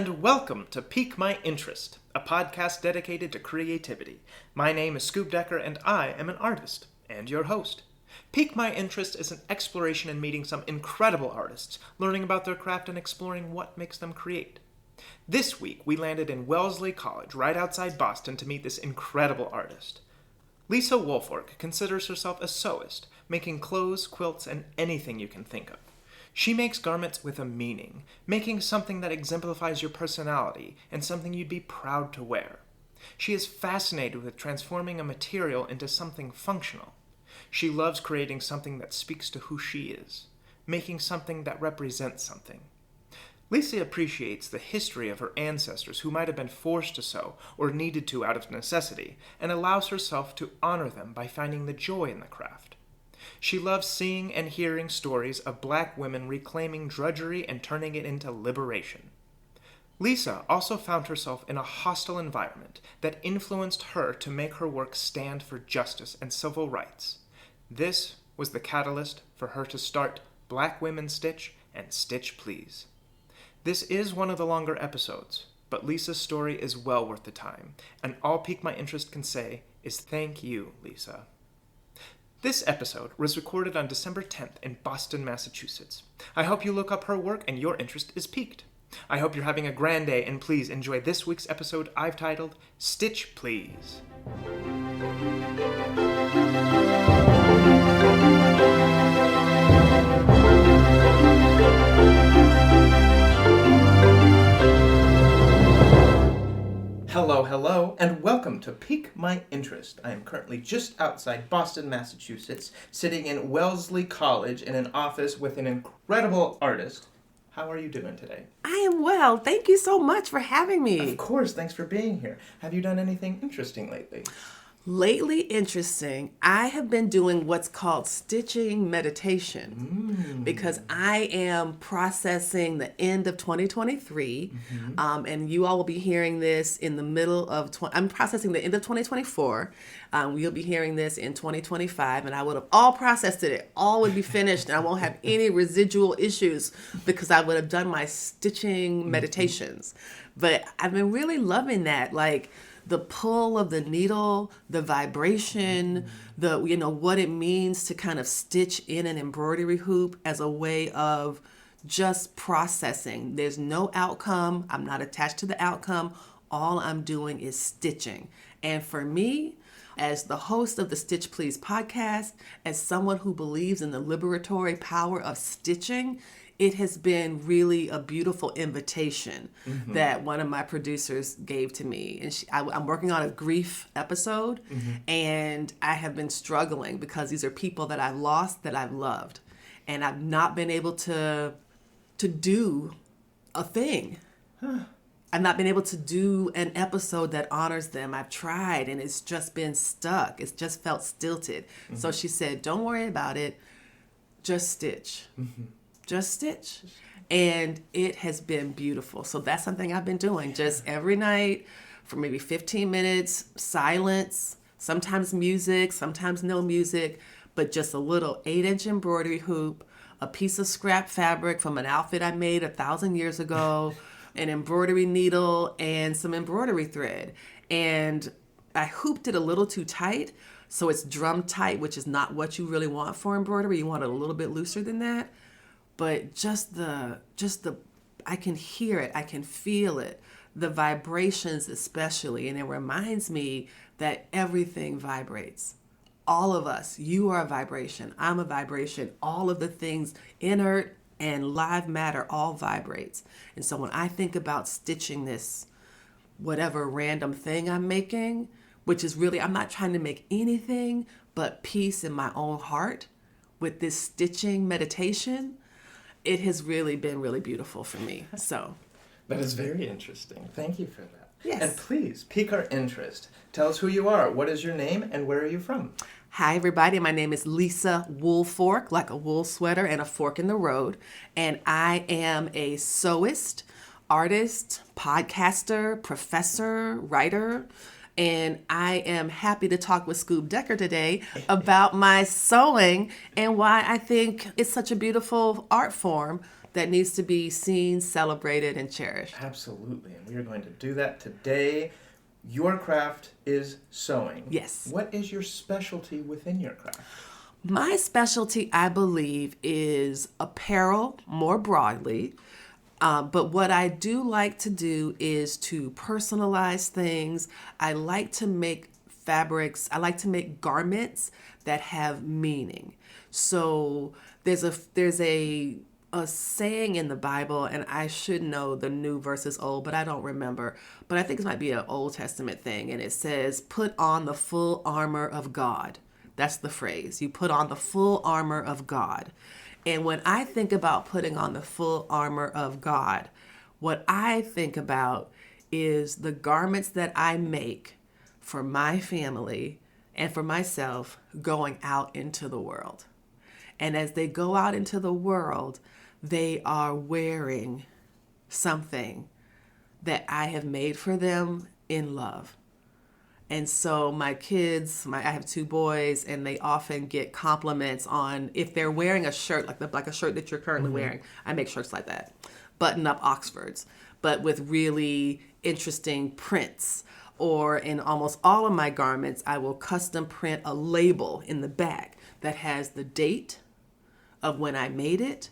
and welcome to Pique My Interest, a podcast dedicated to creativity. My name is Scoop Decker, and I am an artist, and your host. Pique My Interest is an exploration in meeting some incredible artists, learning about their craft, and exploring what makes them create. This week, we landed in Wellesley College, right outside Boston, to meet this incredible artist. Lisa Woolfork considers herself a sewist, making clothes, quilts, and anything you can think of. She makes garments with a meaning, making something that exemplifies your personality and something you'd be proud to wear. She is fascinated with transforming a material into something functional. She loves creating something that speaks to who she is, making something that represents something. Lisa appreciates the history of her ancestors who might have been forced to sew or needed to out of necessity, and allows herself to honor them by finding the joy in the craft. She loves seeing and hearing stories of black women reclaiming drudgery and turning it into liberation. Lisa also found herself in a hostile environment that influenced her to make her work stand for justice and civil rights. This was the catalyst for her to start Black Women Stitch and Stitch Please. This is one of the longer episodes, but Lisa's story is well worth the time, and all Pique My Interest can say is thank you, Lisa. This episode was recorded on December 10th in Boston, Massachusetts. I hope you look up her work and your interest is piqued. I hope you're having a grand day, and please enjoy this week's episode I've titled Stitch Please. Hello, and welcome to Pique My Interest. I am currently just outside Boston, Massachusetts, sitting in Wellesley College in an office with an incredible artist. How are you doing today? I am well. Thank you so much for having me. Of course, thanks for being here. Have you done anything interesting lately? Lately interesting, I have been doing what's called stitching meditation because I am processing the end of 2023, and you all will be hearing this in the middle of, I'm processing the end of 2024. You'll be hearing this in 2025, and I would have all processed it. All would be finished, and I won't have any residual issues because I would have done my stitching meditations. But I've been really loving that, like, the pull of the needle, the vibration, what it means to kind of stitch in an embroidery hoop as a way of just processing. There's no outcome. I'm not attached to the outcome. All I'm doing is stitching. And for me, as the host of the Stitch Please podcast, as someone who believes in the liberatory power of stitching, it has been really a beautiful invitation that one of my producers gave to me. And I'm working on a grief episode, and I have been struggling because these are people that I've lost that I've loved. And I've not been able to do a thing. I've not been able to do an episode that honors them. I've tried, and it's just been stuck. It's just felt stilted. So she said, don't worry about it. Just stitch. Just stitch. And it has been beautiful. So that's something I've been doing just every night for maybe 15 minutes, silence, sometimes music, sometimes no music, but just a little 8-inch embroidery hoop, a piece of scrap fabric from an outfit I made 1,000 years ago, an embroidery needle, and some embroidery thread. And I hooped it a little too tight, so it's drum tight, which is not what you really want for embroidery. You want it a little bit looser than that. But just the, I can hear it, I can feel it, the vibrations especially, and it reminds me that everything vibrates. All of us, you are a vibration, I'm a vibration, all of the things, inert and live matter, all vibrates. And so when I think about stitching this, whatever random thing I'm making, which is really, I'm not trying to make anything but peace in my own heart with this stitching meditation, it has really been really beautiful for me. So that is very interesting. Thank you for that. Yes. And please, pique our interest. Tell us who you are. What is your name and where are you from? Hi, everybody. My name is Lisa Woolfork, like a wool sweater and a fork in the road. And I am a sewist, artist, podcaster, professor, writer. And I am happy to talk with Scoop Decker today about my sewing and why I think it's such a beautiful art form that needs to be seen, celebrated, and cherished. Absolutely. And we are going to do that today. Your craft is sewing. Yes. What is your specialty within your craft? My specialty, I believe, is apparel more broadly. But what I do like to do is to personalize things. I like to make fabrics. I like to make garments that have meaning. So there's a saying in the Bible, and I should know the new versus old, but I don't remember. But I think it might be an Old Testament thing, and it says, "Put on the full armor of God." That's the phrase. You put on the full armor of God. And when I think about putting on the full armor of God, what I think about is the garments that I make for my family and for myself going out into the world. And as they go out into the world, they are wearing something that I have made for them in love. And so my kids, I have 2 boys, and they often get compliments on if they're wearing a shirt, like a shirt that you're currently wearing. I make shirts like that, button-up Oxfords, but with really interesting prints. Or in almost all of my garments, I will custom print a label in the back that has the date of when I made it,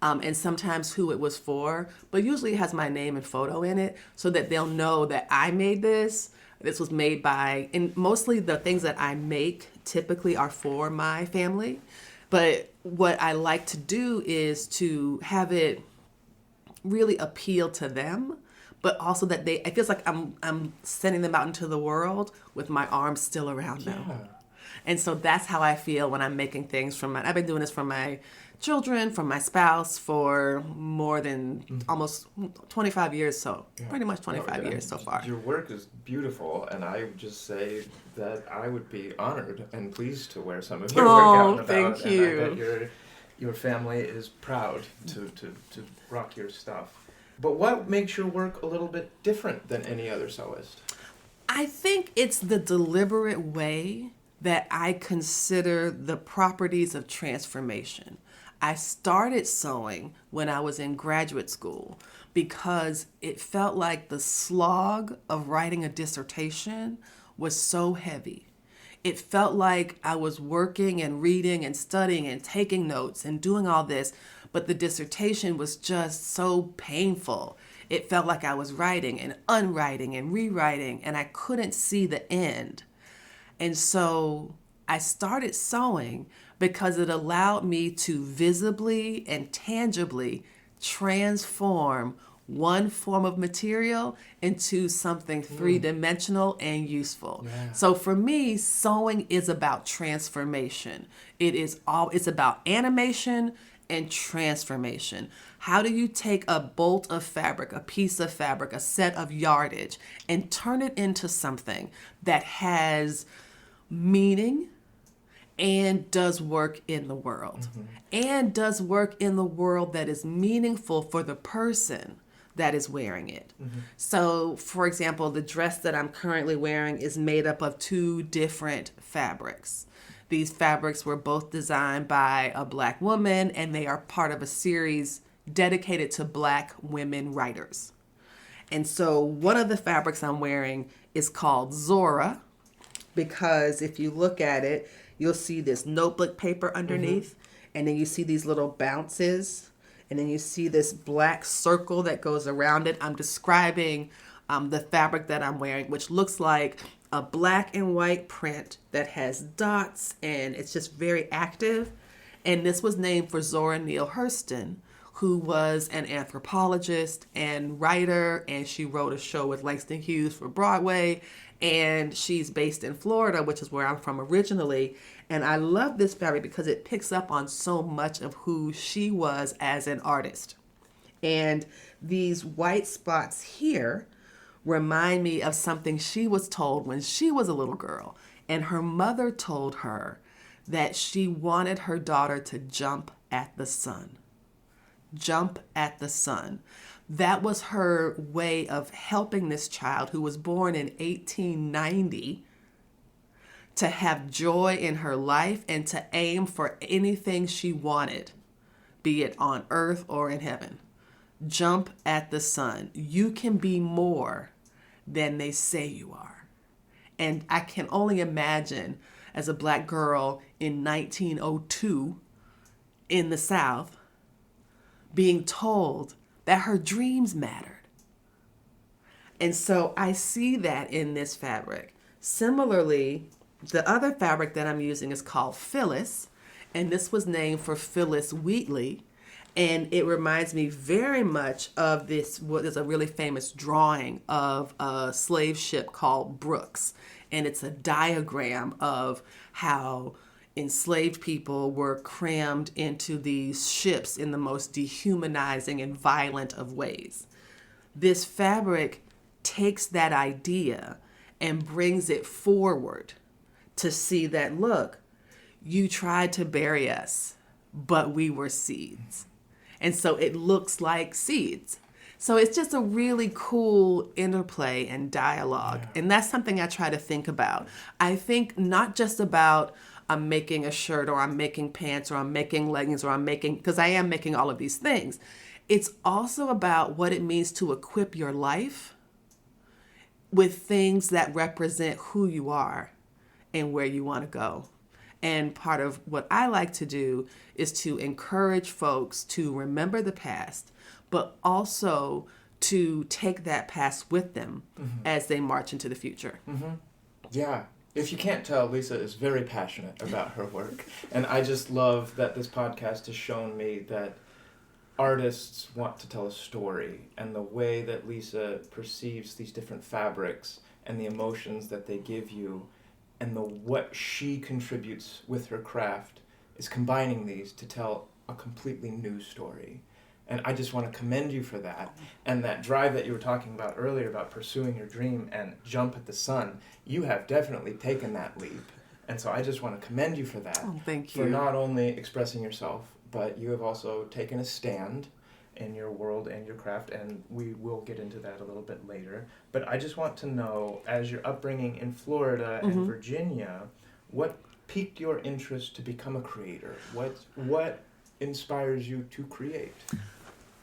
and sometimes who it was for, but usually it has my name and photo in it so that they'll know that I made this. This was made by, and mostly the things that I make typically are for my family. But what I like to do is to have it really appeal to them, but also that it feels like I'm sending them out into the world with my arms still around them. And so that's how I feel when I'm making things I've been doing this for my children, for my spouse for more than almost 25 years. So pretty much 25 years so far. Your work is beautiful, and I would just say that I would be honored and pleased to wear some of your work out and about. Thank you. And I bet your family is proud to rock your stuff. But what makes your work a little bit different than any other sewist? I think it's the deliberate way that I consider the properties of transformation. I started sewing when I was in graduate school because it felt like the slog of writing a dissertation was so heavy. It felt like I was working and reading and studying and taking notes and doing all this, but the dissertation was just so painful. It felt like I was writing and unwriting and rewriting, and I couldn't see the end. And so I started sewing because it allowed me to visibly and tangibly transform one form of material into something three-dimensional and useful. Yeah. So for me, sewing is about transformation. It's about animation and transformation. How do you take a bolt of fabric, a piece of fabric, a set of yardage, and turn it into something that has meaning and does work in the world, and does work in the world that is meaningful for the person that is wearing it. So, for example, the dress that I'm currently wearing is made up of 2 different fabrics. These fabrics were both designed by a Black woman, and they are part of a series dedicated to Black women writers. And so one of the fabrics I'm wearing is called Zora, because if you look at it, you'll see this notebook paper underneath, and then you see these little bounces, and then you see this black circle that goes around it. I'm describing the fabric that I'm wearing, which looks like a black and white print that has dots, and it's just very active. And this was named for Zora Neale Hurston, who was an anthropologist and writer, and she wrote a show with Langston Hughes for Broadway. And she's based in Florida, which is where I'm from originally. And I love this fabric because it picks up on so much of who she was as an artist. And these white spots here remind me of something she was told when she was a little girl. And her mother told her that she wanted her daughter to jump at the sun. Jump at the sun. That was her way of helping this child who was born in 1890 to have joy in her life and to aim for anything she wanted be it on earth or in heaven. Jump at the sun. You can be more than they say you are. And I can only imagine as a black girl in 1902 in the South being told that her dreams mattered. And so I see that in this fabric. Similarly, the other fabric that I'm using is called Phyllis, and this was named for Phyllis Wheatley. And it reminds me very much of this, what is a really famous drawing of a slave ship called Brooks. And it's a diagram of how enslaved people were crammed into these ships in the most dehumanizing and violent of ways. This fabric takes that idea and brings it forward to see that, look, you tried to bury us, but we were seeds. And so it looks like seeds. So it's just a really cool interplay and dialogue. Yeah. And that's something I try to think about. I think not just about I'm making a shirt or I'm making pants or I'm making leggings or I'm making, because I am making all of these things. It's also about what it means to equip your life with things that represent who you are and where you want to go. And part of what I like to do is to encourage folks to remember the past, but also to take that past with them as they march into the future. Yeah. If you can't tell, Lisa is very passionate about her work. And I just love that this podcast has shown me that artists want to tell a story, and the way that Lisa perceives these different fabrics and the emotions that they give you and what she contributes with her craft is combining these to tell a completely new story. And I just want to commend you for that. And that drive that you were talking about earlier about pursuing your dream and jump at the sun, you have definitely taken that leap. And so I just want to commend you for that. Oh, thank you. For not only expressing yourself, but you have also taken a stand in your world and your craft, and we will get into that a little bit later. But I just want to know, as your upbringing in Florida and Virginia, what piqued your interest to become a creator? What inspires you to create?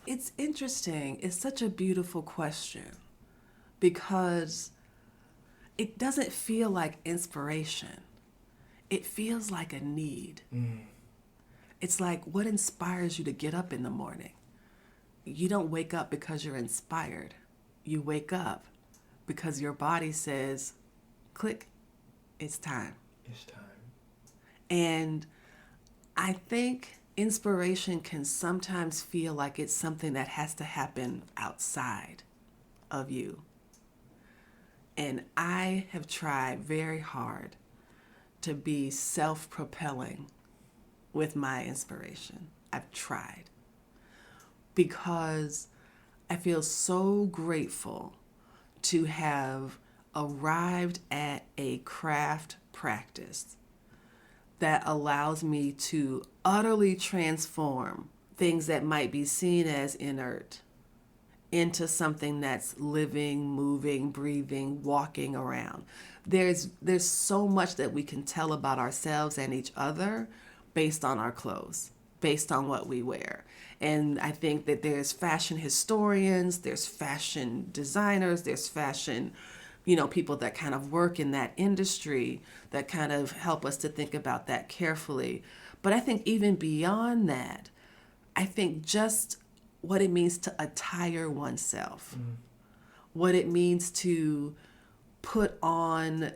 It's interesting. It's such a beautiful question because it doesn't feel like inspiration. It feels like a need. It's like, what inspires you to get up in the morning? You don't wake up because you're inspired. You wake up because your body says, click, it's time. It's time. And I think inspiration can sometimes feel like it's something that has to happen outside of you. And I have tried very hard to be self-propelling with my inspiration. I've tried because I feel so grateful to have arrived at a craft practice that allows me to utterly transform things that might be seen as inert into something that's living, moving, breathing, walking around. There's so much that we can tell about ourselves and each other based on our clothes, based on what we wear. And I think that there's fashion historians, there's fashion designers, there's fashion, people that kind of work in that industry that kind of help us to think about that carefully. But I think even beyond that, I think just what it means to attire oneself, what it means to put on,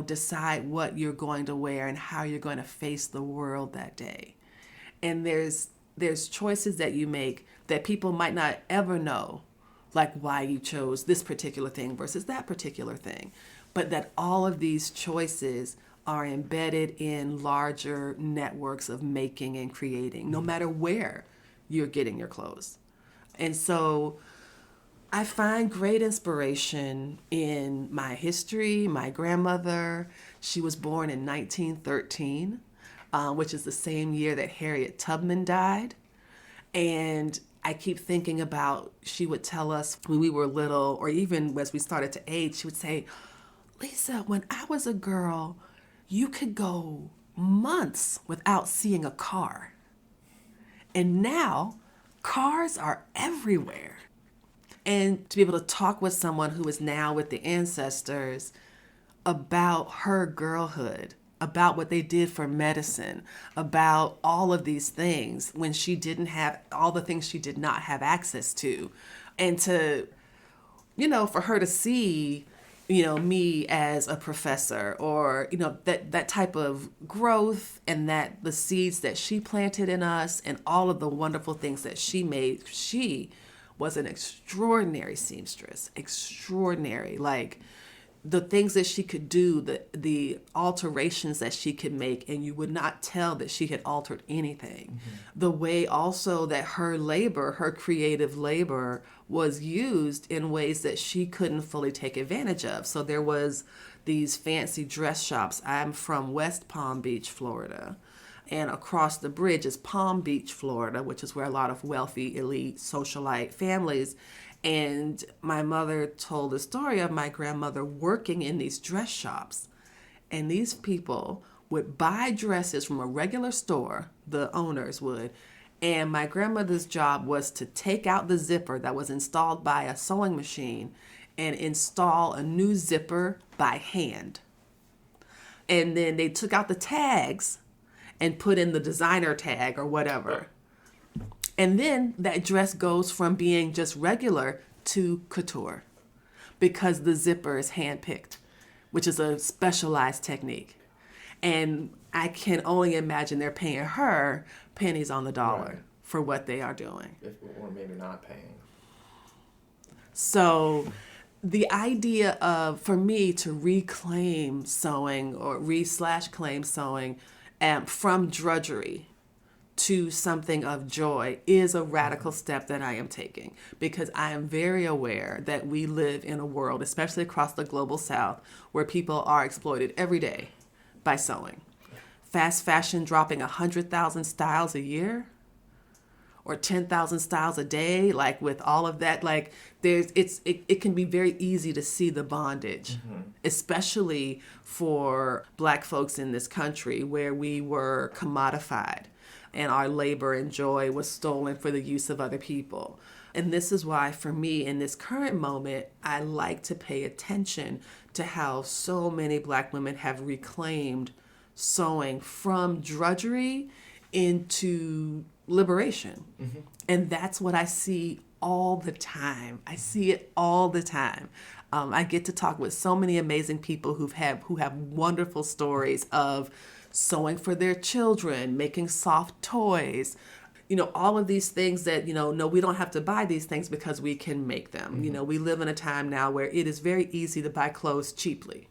decide what you're going to wear and how you're going to face the world that day. And there's choices that you make that people might not ever know, like why you chose this particular thing versus that particular thing, but that all of these choices are embedded in larger networks of making and creating, no matter where you're getting your clothes. And so I find great inspiration in my history. My grandmother, she was born in 1913, which is the same year that Harriet Tubman died. And I keep thinking about, she would tell us when we were little, or even as we started to age, she would say, Lisa, when I was a girl, you could go months without seeing a car. And now cars are everywhere. And to be able to talk with someone who is now with the ancestors about her girlhood, about what they did for medicine, about all of these things when she didn't have all the things she did not have access to. And to, for her to see, me as a professor or, that type of growth and that the seeds that she planted in us and all of the wonderful things that she made. She was an extraordinary seamstress, extraordinary. Like, the things that she could do, the alterations that she could make, and you would not tell that she had altered anything. The way also that her labor, her creative labor, was used in ways that she couldn't fully take advantage of. So there was these fancy dress shops. I'm from West Palm Beach, Florida. And across the bridge is Palm Beach, Florida, which is where a lot of wealthy, elite, socialite families. And my mother told the story of my grandmother working in these dress shops. And these people would buy dresses from a regular store, the owners would. And my grandmother's job was to take out the zipper that was installed by a sewing machine and install a new zipper by hand. And then they took out the tags and put in the designer tag or whatever. And then that dress goes from being just regular to couture because the zipper is handpicked, which is a specialized technique. And I can only imagine they're paying her pennies on the dollar for what they are doing. Or maybe not paying. So the idea of, for me, to reclaim sewing or claim sewing from drudgery to something of joy is a radical step that I am taking, because I am very aware that we live in a world, especially across the global south, where people are exploited every day by sewing. Fast fashion dropping 100,000 styles a year or 10,000 styles a day, like with all of that, like it can be very easy to see the bondage, especially for Black folks in this country where we were commodified and our labor and joy was stolen for the use of other people. And this is why, for me, in this current moment, I like to pay attention to how so many Black women have reclaimed sewing from drudgery into liberation. And that's what I see all the time. I see it all the time. I get to talk with so many amazing people who have wonderful stories of sewing for their children, making soft toys, all of these things that, no, we don't have to buy these things because we can make them. We live in a time now where it is very easy to buy clothes cheaply.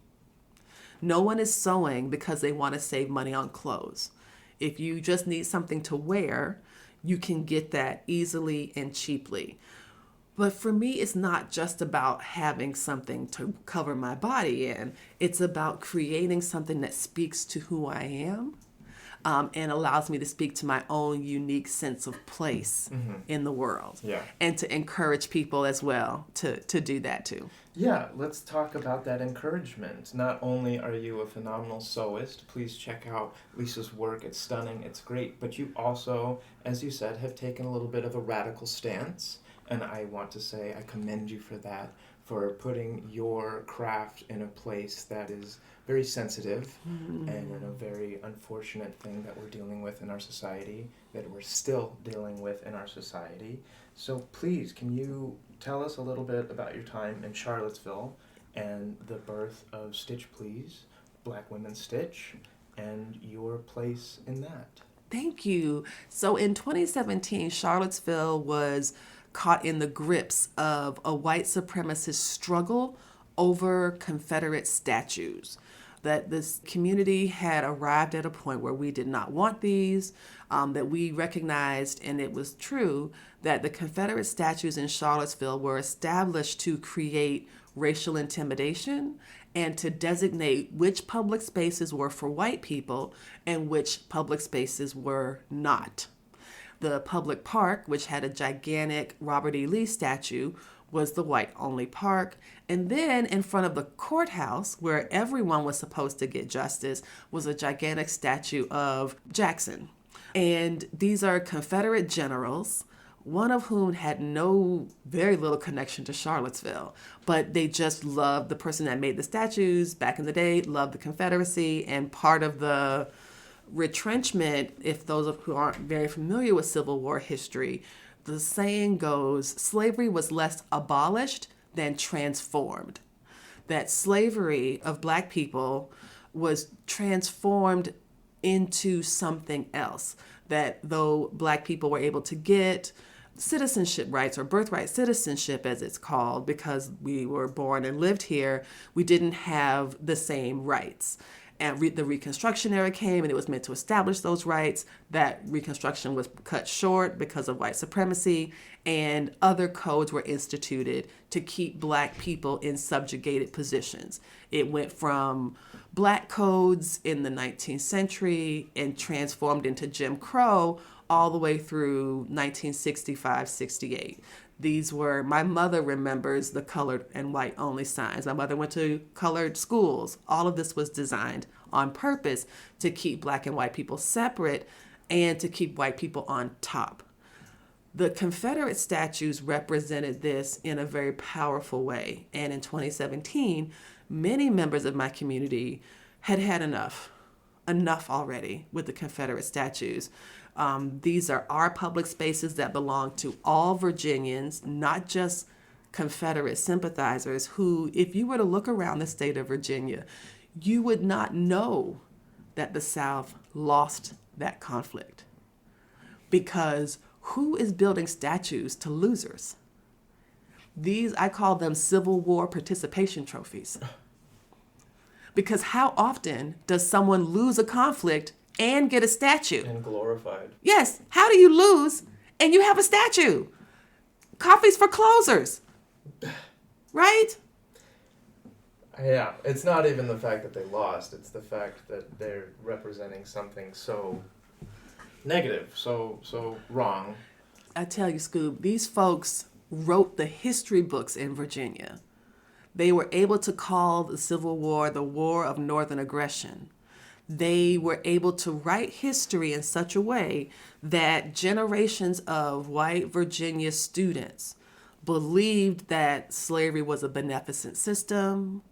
No one is sewing because they want to save money on clothes. If you just need something to wear, you can get that easily and cheaply. But for me, it's not just about having something to cover my body in. It's about creating something that speaks to who I am, and allows me to speak to my own unique sense of place in the world. Yeah. And to encourage people as well to do that too. Yeah, let's talk about that encouragement. Not only are you a phenomenal sewist, please check out Lisa's work. It's stunning, it's great, but you also, as you said, have taken a little bit of a radical stance. And I want to say I commend you for that, for putting your craft in a place that is very sensitive and in a very unfortunate thing that we're dealing with in our society, that we're still dealing with in our society. So please, can you tell us a little bit about your time in Charlottesville and the birth of Stitch Please, Black Women Stitch, and your place in that? Thank you. So in 2017, Charlottesville was caught in the grips of a white supremacist struggle over Confederate statues. That this community had arrived at a point where we did not want these, that we recognized, and it was true, that the Confederate statues in Charlottesville were established to create racial intimidation and to designate which public spaces were for white people and which public spaces were not. The public park, which had a gigantic Robert E. Lee statue, was the white-only park. And then in front of the courthouse, where everyone was supposed to get justice, was a gigantic statue of Jackson, And these are Confederate generals, one of whom had very little connection to Charlottesville, but they just loved the person that made the statues back in the day, loved the Confederacy, and part of the retrenchment, if those who aren't very familiar with Civil War history, the saying goes, slavery was less abolished than transformed. That slavery of Black people was transformed into something else. That though Black people were able to get citizenship rights, or birthright citizenship as it's called, because we were born and lived here, we didn't have the same rights. And the Reconstruction era came, and it was meant to establish those rights. That Reconstruction was cut short because of white supremacy, and other codes were instituted to keep Black people in subjugated positions. It went from Black codes in the 19th century and transformed into Jim Crow all the way through 1965-68. These were, my mother remembers the colored and white only signs. My mother went to colored schools. All of this was designed on purpose to keep Black and white people separate and to keep white people on top. The Confederate statues represented this in a very powerful way. And in 2017, many members of my community had enough already with the Confederate statues. These are our public spaces that belong to all Virginians, not just Confederate sympathizers who, if you were to look around the state of Virginia, you would not know that the South lost that conflict. Because who is building statues to losers? These, I call them Civil War participation trophies. Because how often does someone lose a conflict and get a statue? And glorified. Yes. How do you lose and you have a statue? Coffee's for closers. Right? Yeah. It's not even the fact that they lost. It's the fact that they're representing something so negative, so wrong. I tell you, Scoob, these folks wrote the history books in Virginia. They were able to call the Civil War the War of Northern Aggression. They were able to write history in such a way that generations of white Virginia students believed that slavery was a beneficent system,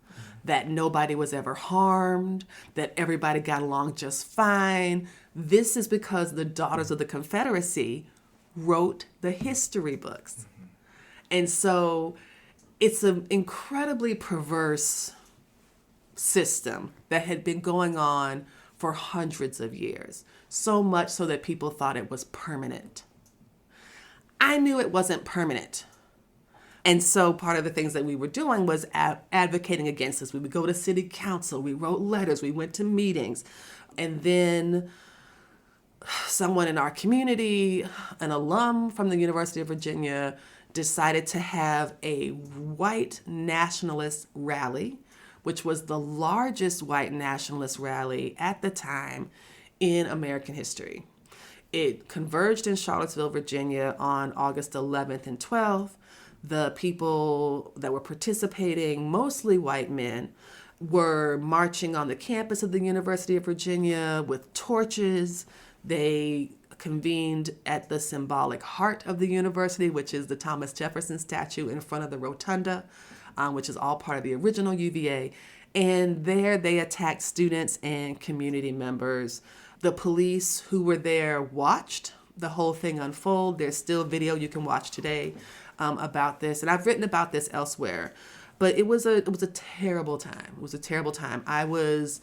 that nobody was ever harmed, that everybody got along just fine. This is because the Daughters of the Confederacy wrote the history books. And so it's an incredibly perverse system that had been going on for hundreds of years, so much so that people thought it was permanent. I knew it wasn't permanent. And so part of the things that we were doing was advocating against this. We would go to city council, we wrote letters, we went to meetings, and then someone in our community, an alum from the University of Virginia, decided to have a white nationalist rally, which was the largest white nationalist rally at the time in American history. It converged in Charlottesville, Virginia on August 11th and 12th. The people that were participating, mostly white men, were marching on the campus of the University of Virginia with torches. They convened at the symbolic heart of the university, which is the Thomas Jefferson statue in front of the rotunda, which is all part of the original UVA. And there they attacked students and community members. The police who were there watched the whole thing unfold. There's still video you can watch today about this. And I've written about this elsewhere. But it was a terrible time. It was a terrible time. I was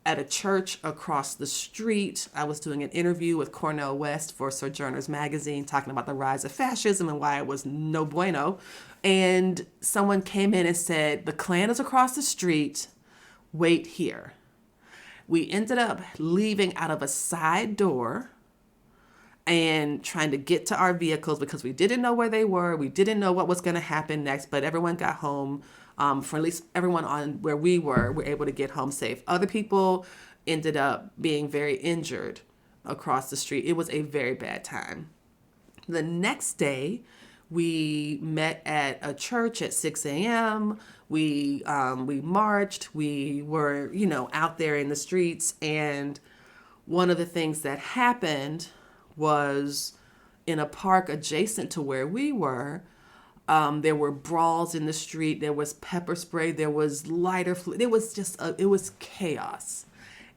at a church across the street. I was doing an interview with Cornel West for Sojourners magazine, talking about the rise of fascism and why it was no bueno. And someone came in and said, "The Klan is across the street, wait here." We ended up leaving out of a side door and trying to get to our vehicles because we didn't know where they were. We didn't know what was going to happen next, but everyone got home. For at least everyone on where we were able to get home safe. Other people ended up being very injured across the street. It was a very bad time. The next day, we met at a church at 6 a.m. We marched. We were, out there in the streets. And one of the things that happened was in a park adjacent to where we were, there were brawls in the street. There was pepper spray. There was lighter fluid. It was just, it was chaos.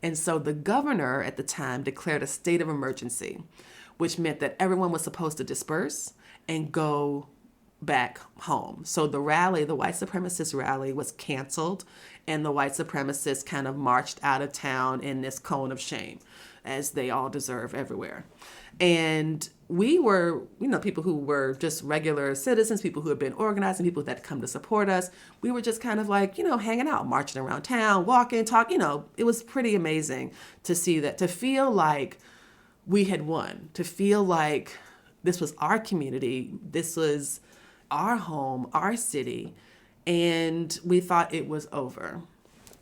And so the governor at the time declared a state of emergency, which meant that everyone was supposed to disperse and go back home. So the rally, the white supremacist rally, was canceled, and the white supremacists kind of marched out of town in this cone of shame, as they all deserve everywhere. And we were, people who were just regular citizens, people who had been organized, and people that had come to support us. We were just kind of like, hanging out, marching around town, walking, talking. It was pretty amazing to see that, to feel like we had won, to feel like this was our community, this was our home, our city, and we thought it was over.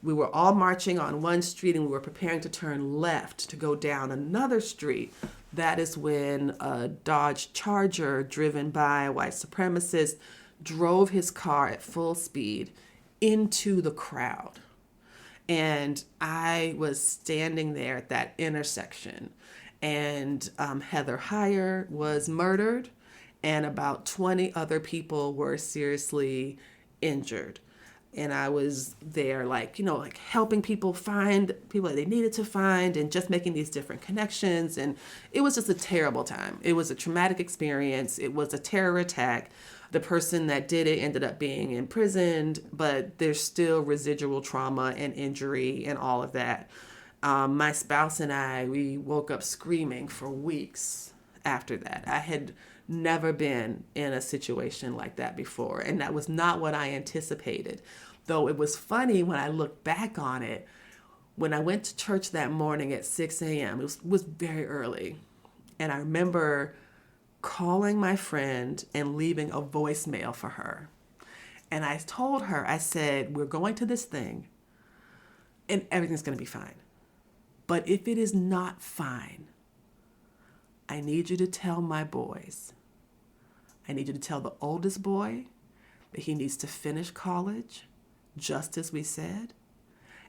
We were all marching on one street, and we were preparing to turn left to go down another street. That is when a Dodge Charger driven by a white supremacist drove his car at full speed into the crowd. And I was standing there at that intersection, and Heather Heyer was murdered, and about 20 other people were seriously injured. And I was there, like helping people find people that they needed to find, and just making these different connections. And it was just a terrible time. It was a traumatic experience. It was a terror attack. The person that did it ended up being imprisoned, but there's still residual trauma and injury and all of that. My spouse and I, we woke up screaming for weeks after that. I had never been in a situation like that before, and that was not what I anticipated. Though it was funny when I look back on it, when I went to church that morning at 6 a.m., it was very early, and I remember calling my friend and leaving a voicemail for her. And I told her, I said, we're going to this thing, and everything's going to be fine. But if it is not fine, I need you to tell my boys. I need you to tell the oldest boy that he needs to finish college, just as we said.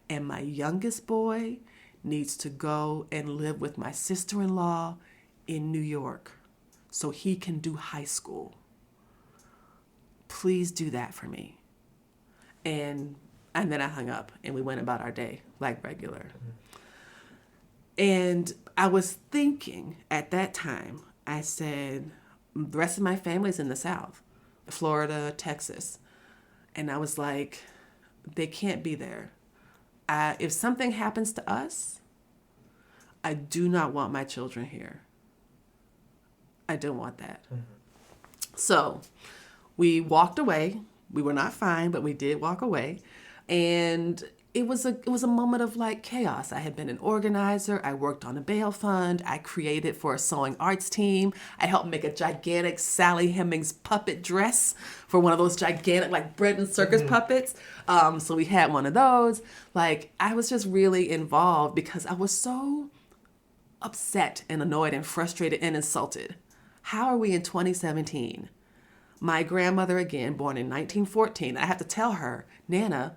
And my youngest boy needs to go and live with my sister-in-law in New York so he can do high school. Please do that for me. And then I hung up, and we went about our day like regular. And I was thinking at that time, I said, the rest of my family's in the South, Florida, Texas. And I was like, they can't be there. If something happens to us, I do not want my children here. I don't want that. Mm-hmm. So we walked away. We were not fine, but we did walk away. And it was a moment of like chaos. I had been an organizer. I worked on a bail fund. I created for a sewing arts team. I helped make a gigantic Sally Hemings puppet dress for one of those gigantic like bread and circus puppets. So we had one of those. Like I was just really involved because I was so upset and annoyed and frustrated and insulted. How are we in 2017? My grandmother, again, born in 1914, I have to tell her, Nana,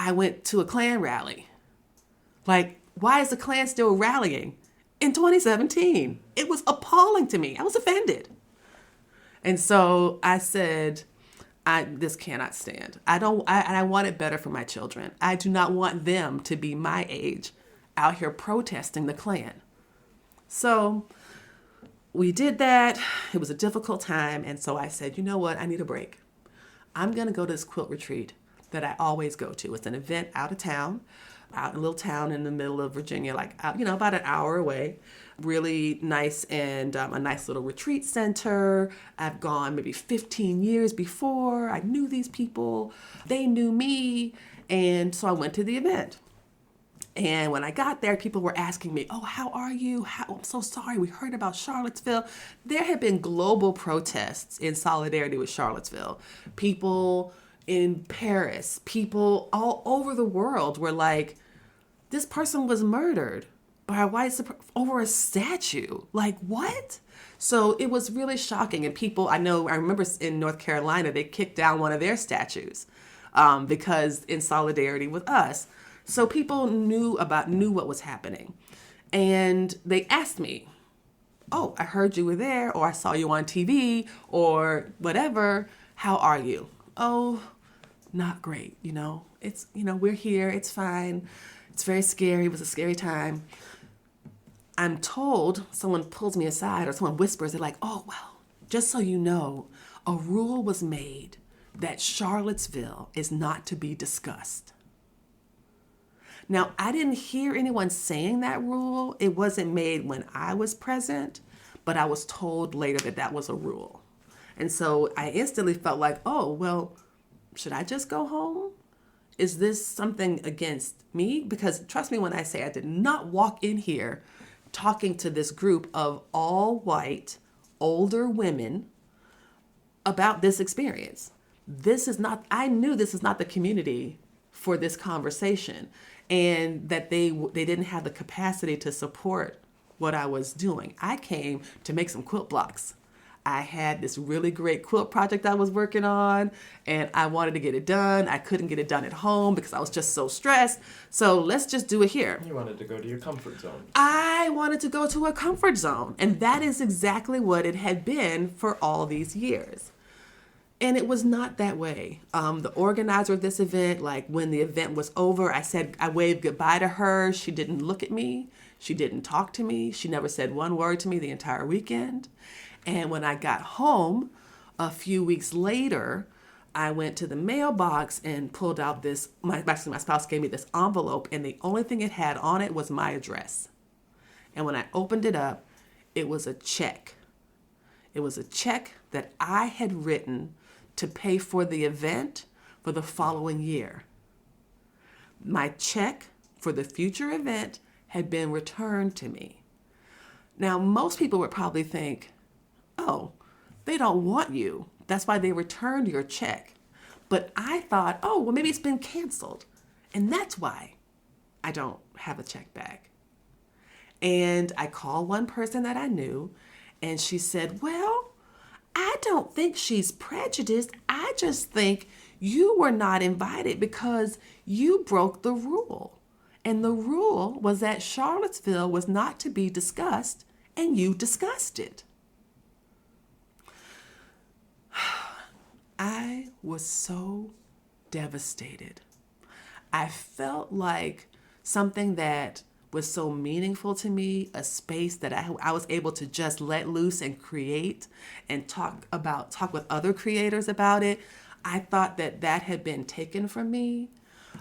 I went to a Klan rally. Like, why is the Klan still rallying in 2017? It was appalling to me. I was offended. And so I said, this cannot stand. I want it better for my children. I do not want them to be my age out here protesting the Klan. So we did that. It was a difficult time. And so I said, you know what? I need a break. I'm going to go to this quilt retreat that I always go to. It's an event out of town, out in a little town in the middle of Virginia, like, about an hour away. Really nice, and a nice little retreat center. I've gone maybe 15 years before. I knew these people. They knew me. And so I went to the event. And when I got there, people were asking me, oh, how are you? I'm so sorry. We heard about Charlottesville. There had been global protests in solidarity with Charlottesville. People in Paris, people all over the world were like, this person was murdered by a over a statue. Like, what? So it was really shocking. And people, I remember in North Carolina, they kicked down one of their statues because in solidarity with us. So people knew what was happening. And they asked me, oh, I heard you were there, or I saw you on TV, or whatever. How are you? Oh, not great. We're here. It's fine. It's very scary. It was a scary time. I'm told, someone pulls me aside or someone whispers, they're like, oh, well, just so you know, a rule was made that Charlottesville is not to be discussed. Now, I didn't hear anyone saying that rule. It wasn't made when I was present, but I was told later that that was a rule. And so I instantly felt like, oh, well, should I just go home? Is this something against me? Because trust me when I say I did not walk in here talking to this group of all white, older women about this experience. I knew this is not the community for this conversation, and that they didn't have the capacity to support what I was doing. I came to make some quilt blocks. I had this really great quilt project I was working on, and I wanted to get it done. I couldn't get it done at home because I was just so stressed. So let's just do it here. You wanted to go to your comfort zone. I wanted to go to a comfort zone, and that is exactly what it had been for all these years. And it was not that way. The organizer of this event, like when the event was over, I waved goodbye to her. She didn't look at me. She didn't talk to me. She never said one word to me the entire weekend. And when I got home a few weeks later, I went to the mailbox and pulled out my spouse gave me this envelope, and the only thing it had on it was my address. And when I opened it up, it was a check. It was a check that I had written to pay for the event for the following year. My check for the future event had been returned to me. Now, most people would probably think, oh, they don't want you. That's why they returned your check. But I thought, oh, well, maybe it's been canceled. And that's why I don't have a check back. And I called one person that I knew, and she said, well, I don't think she's prejudiced. I just think you were not invited because you broke the rule. And the rule was that Charlottesville was not to be discussed, and you discussed it. I was so devastated. I felt like something that was so meaningful to me, a space that I was able to just let loose and create and talk with other creators about it. I thought that had been taken from me.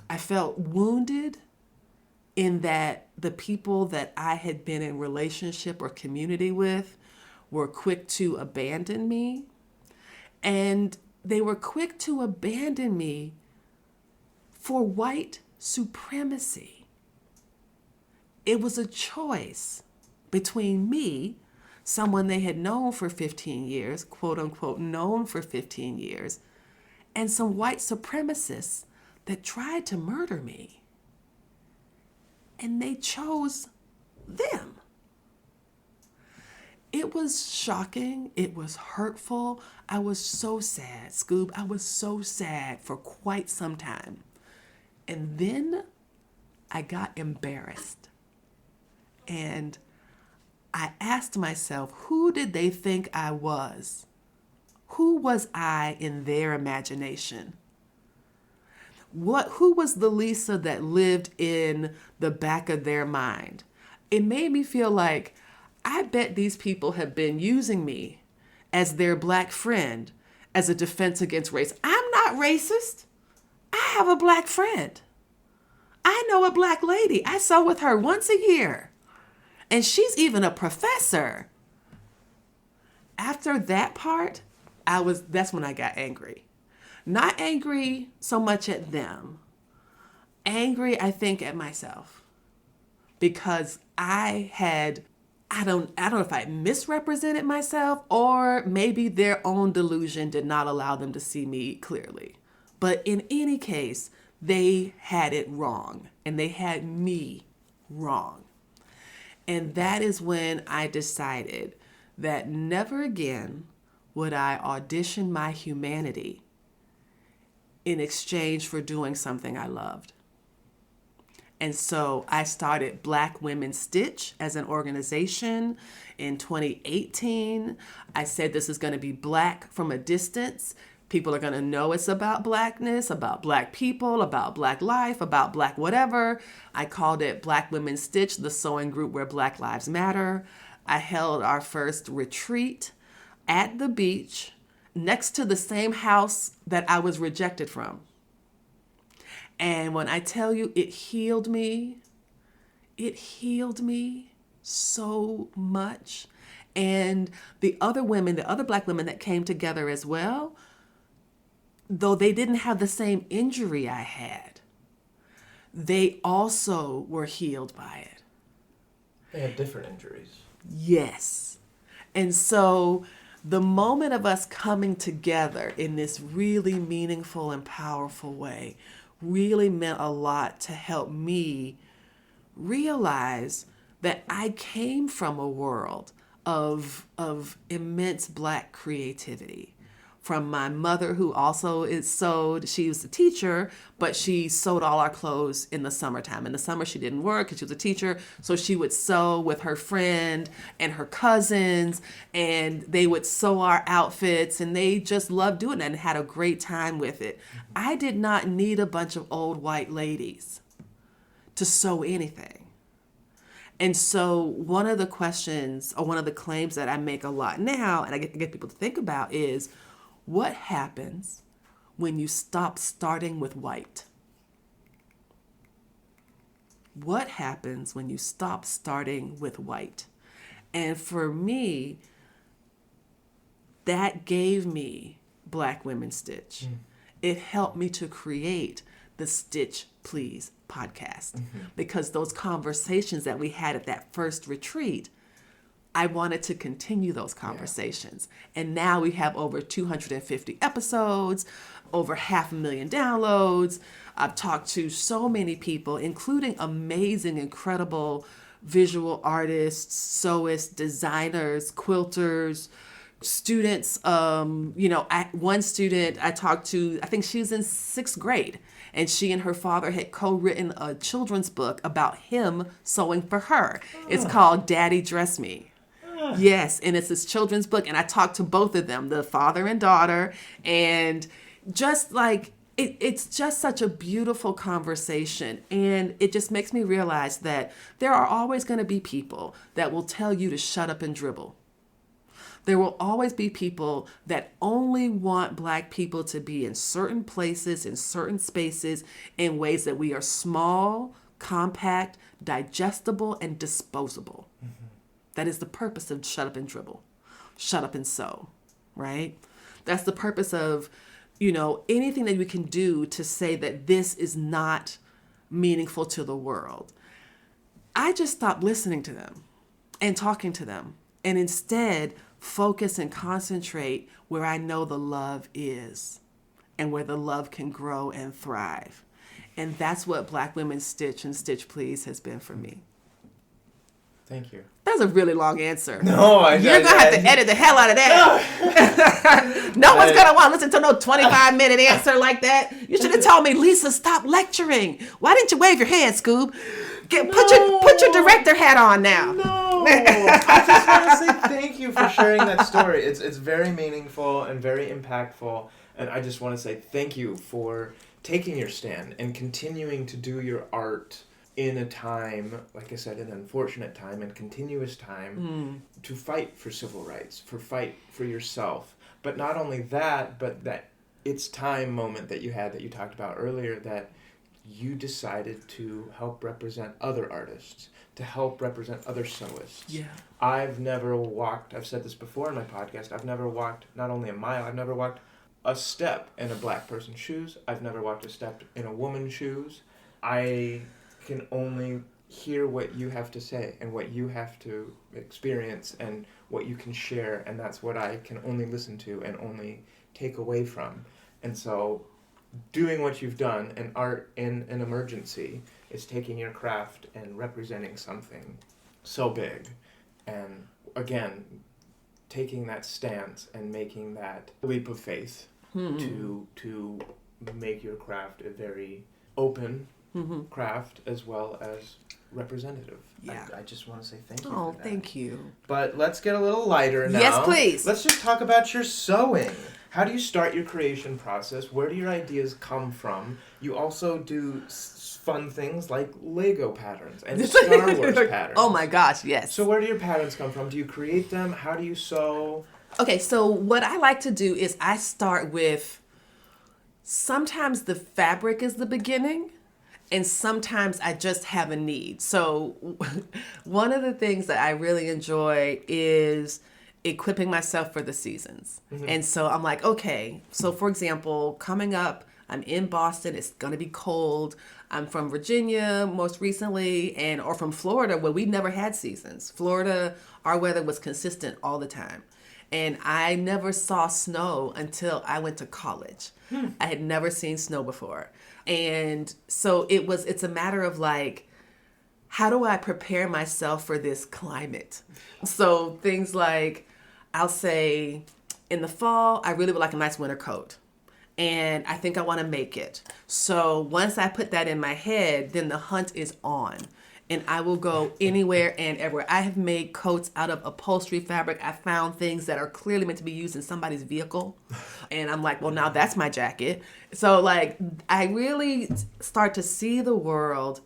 I felt wounded in that the people that I had been in relationship or community with were quick to abandon me. And they were quick to abandon me for white supremacy. It was a choice between me, someone they had known for 15 years, quote unquote, known for 15 years, and some white supremacists that tried to murder me. And they chose them. It was shocking. It was hurtful. I was so sad, Scoob. I was so sad for quite some time. And then I got embarrassed. And I asked myself, who did they think I was? Who was I in their imagination? Who was the Lisa that lived in the back of their mind? It made me feel like, I bet these people have been using me as their black friend as a defense against race. I'm not racist. I have a black friend. I know a black lady. I sew with her once a year. And she's even a professor. After that part, that's when I got angry. Not angry so much at them. Angry, I think, at myself. Because I don't know if I misrepresented myself, or maybe their own delusion did not allow them to see me clearly. But in any case, they had it wrong, and they had me wrong. And that is when I decided that never again would I audition my humanity in exchange for doing something I loved. And so I started Black Women Stitch as an organization in 2018. I said this is going to be Black from a distance. People are going to know it's about Blackness, about Black people, about Black life, about Black whatever. I called it Black Women Stitch, the sewing group where Black Lives Matter. I held our first retreat at the beach next to the same house that I was rejected from. And when I tell you it healed me so much. And the other women, the other Black women that came together as well, though they didn't have the same injury I had, they also were healed by it. They had different injuries. Yes. And so the moment of us coming together in this really meaningful and powerful way really meant a lot to help me realize that I came from a world of immense Black creativity. From my mother, who also sewed. She was a teacher, but she sewed all our clothes in the summertime. In the summer, she didn't work because she was a teacher, so she would sew with her friend and her cousins, and they would sew our outfits, and they just loved doing it and had a great time with it. I did not need a bunch of old white ladies to sew anything. And so one of the questions, or one of the claims that I make a lot now, and I get people to think about is, what happens when you stop starting with white? What happens when you stop starting with white? And for me, that gave me Black Women Stitch. It helped me to create the Stitch Please podcast, because those conversations that we had at that first retreat, I wanted to continue those conversations. Yeah. And now we have over 250 episodes, over 500,000 downloads. I've talked to so many people, including amazing, incredible visual artists, sewists, designers, quilters, students. One student I talked to, I think she was in 6th grade, and she and her father had co-written a children's book about him sewing for her. It's called Daddy Dress Me. Yes, and it's this children's book, and I talked to both of them, the father and daughter, and just like, it's just such a beautiful conversation, and it just makes me realize that there are always going to be people that will tell you to shut up and dribble. There will always be people that only want Black people to be in certain places, in certain spaces, in ways that we are small, compact, digestible, and disposable. That is the purpose of shut up and dribble, shut up and sew, right? That's the purpose of, anything that we can do to say that this is not meaningful to the world. I just stopped listening to them and talking to them, and instead focus and concentrate where I know the love is and where the love can grow and thrive. And that's what Black Women Stitch and Stitch Please has been for me. Thank you. That's a really long answer. No, You're going to have to edit the hell out of that. No one's going to want to listen to no 25-minute answer like that. You should have told me, Lisa, stop lecturing. Why didn't you wave your hand, Scoob? Put your director hat on now. No. I just want to say thank you for sharing that story. It's very meaningful and very impactful. And I just want to say thank you for taking your stand and continuing to do your art in a time, like I said, an unfortunate time and continuous time to fight for civil rights, fight for yourself. But not only that, but that it's time moment that you had that you talked about earlier, that you decided to help represent other artists, to help represent other sewists. Yeah. I've said this before in my podcast, I've never walked not only a mile, I've never walked a step in a Black person's shoes. I've never walked a step in a woman's shoes. I can only hear what you have to say and what you have to experience and what you can share, and that's what I can only listen to and only take away from. And so doing what you've done in art in an emergency is taking your craft and representing something so big, and again taking that stance and making that leap of faith to make your craft a very open craft as well as representative. Yeah. I just want to say thank you Oh, for that. thank you. But let's get a little lighter now. Yes, please. Let's just talk about your sewing. How do you start your creation process? Where do your ideas come from? You also do fun things like Lego patterns and Star Wars patterns. Oh my gosh, yes. So where do your patterns come from? Do you create them? How do you sew? Okay, so what I like to do is I start with, sometimes the fabric is the beginning, and sometimes I just have a need. So one of the things that I really enjoy is equipping myself for the seasons. And so I'm like, okay, so for example, coming up, I'm in Boston, it's gonna be cold. I'm from Virginia most recently, or from Florida, where we never had seasons. Florida, our weather was consistent all the time. And I never saw snow until I went to college. I had never seen snow before. And so it's a matter of like, how do I prepare myself for this climate? So things like, I'll say in the fall, I really would like a nice winter coat. And I think I want to make it. So once I put that in my head, then the hunt is on. And I will go anywhere and everywhere. I have made coats out of upholstery fabric. I found things that are clearly meant to be used in somebody's vehicle. And I'm like, well, now that's my jacket. So like, I really start to see the world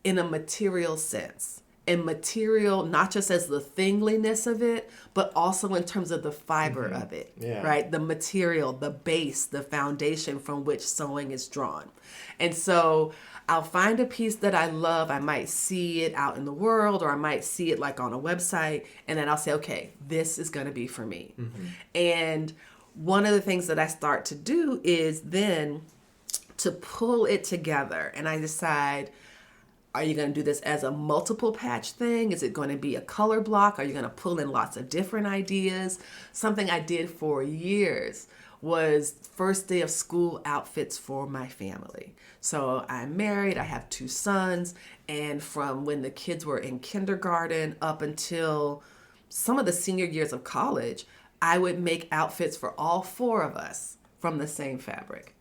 in a material sense. And material, not just as the thingliness of it, but also in terms of the fiber of it, right? The material, the base, the foundation from which sewing is drawn. And so I'll find a piece that I love. I might see it out in the world, or I might see it like on a website, and then I'll say, okay, this is going to be for me. And one of the things that I start to do is then to pull it together, and I decide, are you going to do this as a multiple patch thing? Is it going to be a color block? Are you going to pull in lots of different ideas? Something I did for years was first day of school outfits for my family. So I'm married, I have 2 sons, and from when the kids were in kindergarten up until some of the senior years of college, I would make outfits for all 4 of us from the same fabric.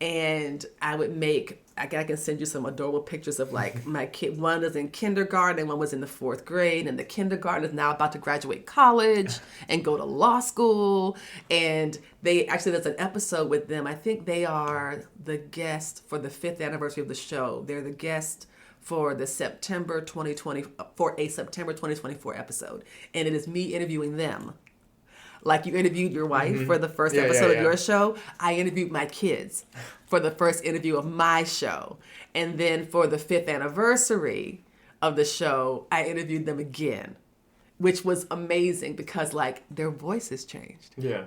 And I would make, I can send you some adorable pictures of like my kid. One was in kindergarten and one was in the 4th grade. And the kindergarten is now about to graduate college and go to law school. And there's an episode with them. I think they are the guest for the 5th anniversary of the show. They're the guest for a September 2024 episode. And it is me interviewing them. Like you interviewed your wife for the first episode of your show, I interviewed my kids for the first interview of my show. And then for the 5th anniversary of the show, I interviewed them again, which was amazing because like their voices changed. Yeah.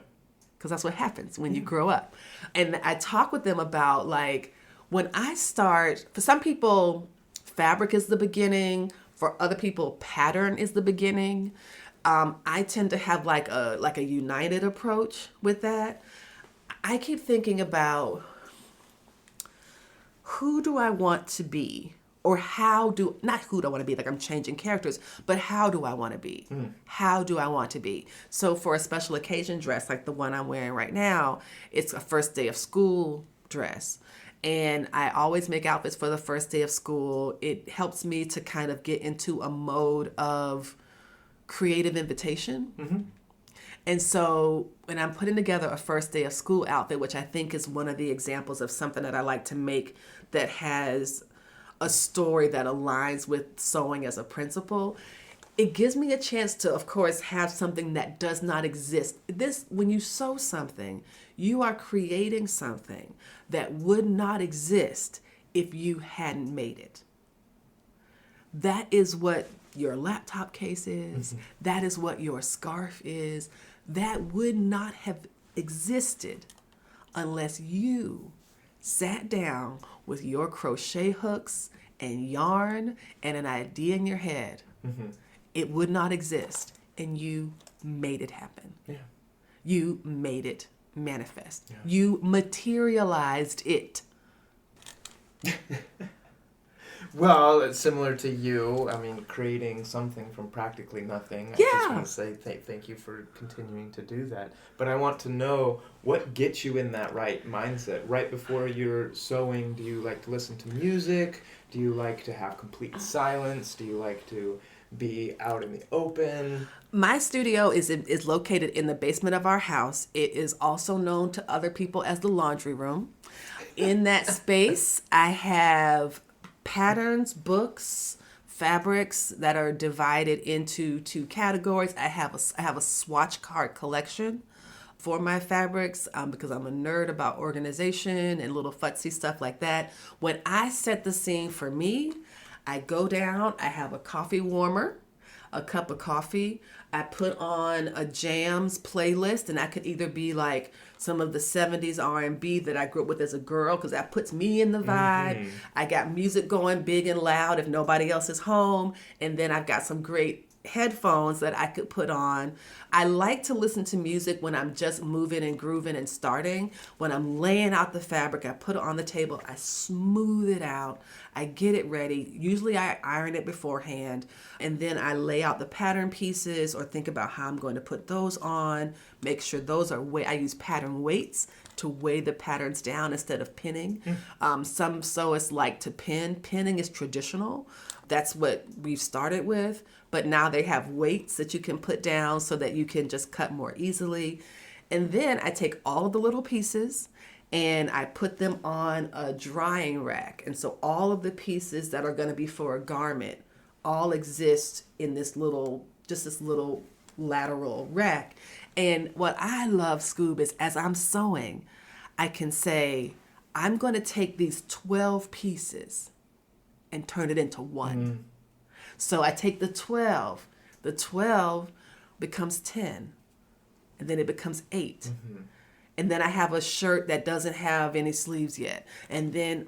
Because that's what happens when you grow up. And I talk with them about like, when I start, for some people, fabric is the beginning. For other people, pattern is the beginning. I tend to have like a united approach with that. I keep thinking about, who do I want to be? Or not who do I want to be, like I'm changing characters, but how do I want to be? How do I want to be? So for a special occasion dress, like the one I'm wearing right now, it's a first day of school dress. And I always make outfits for the first day of school. It helps me to kind of get into a mode of creative invitation. And so when I'm putting together a first day of school outfit, which I think is one of the examples of something that I like to make that has a story that aligns with sewing as a principle, it gives me a chance to, of course, have something that does not exist. When you sew something, you are creating something that would not exist if you hadn't made it. That is what your laptop case is. That is what your scarf is. That would not have existed unless you sat down with your crochet hooks and yarn and an idea in your head. It would not exist, and you made it happen. You made it manifest. You materialized it. Well, it's similar to you. I mean, creating something from practically nothing. I just want to say thank you for continuing to do that. But I want to know what gets you in that right mindset. Right before you're sewing, do you like to listen to music? Do you like to have complete silence? Do you like to be out in the open? My studio is located in the basement of our house. It is also known to other people as the laundry room. In that space, I have patterns, books, fabrics that are divided into two categories. I have a swatch card collection for my fabrics because I'm a nerd about organization and little futzy stuff like that. When I set the scene for me, I go down, I have a coffee warmer, a cup of coffee. I put on a jams playlist, and that could either be like some of the 70s R&B that I grew up with as a girl, because that puts me in the vibe. Mm-hmm. I got music going big and loud if nobody else is home, and then I've got some great headphones that I could put on. I like to listen to music when I'm just moving and grooving and starting. When I'm laying out the fabric, I put it on the table, I smooth it out, I get it ready. Usually I iron it beforehand, and then I lay out the pattern pieces or think about how I'm going to put those on, make sure those are I use pattern weights to weigh the patterns down instead of pinning. Some sewists like to pin. Pinning is traditional. That's what we've started with. But now they have weights that you can put down so that you can just cut more easily. And then I take all of the little pieces and I put them on a drying rack. And so all of the pieces that are going to be for a garment all exist in this little lateral rack. And what I love, Scoob, is as I'm sewing, I can say, I'm going to take these 12 pieces and turn it into one. Mm-hmm. So I take the 12 becomes 10, and then it becomes 8. Mm-hmm. And then I have a shirt that doesn't have any sleeves yet. And then,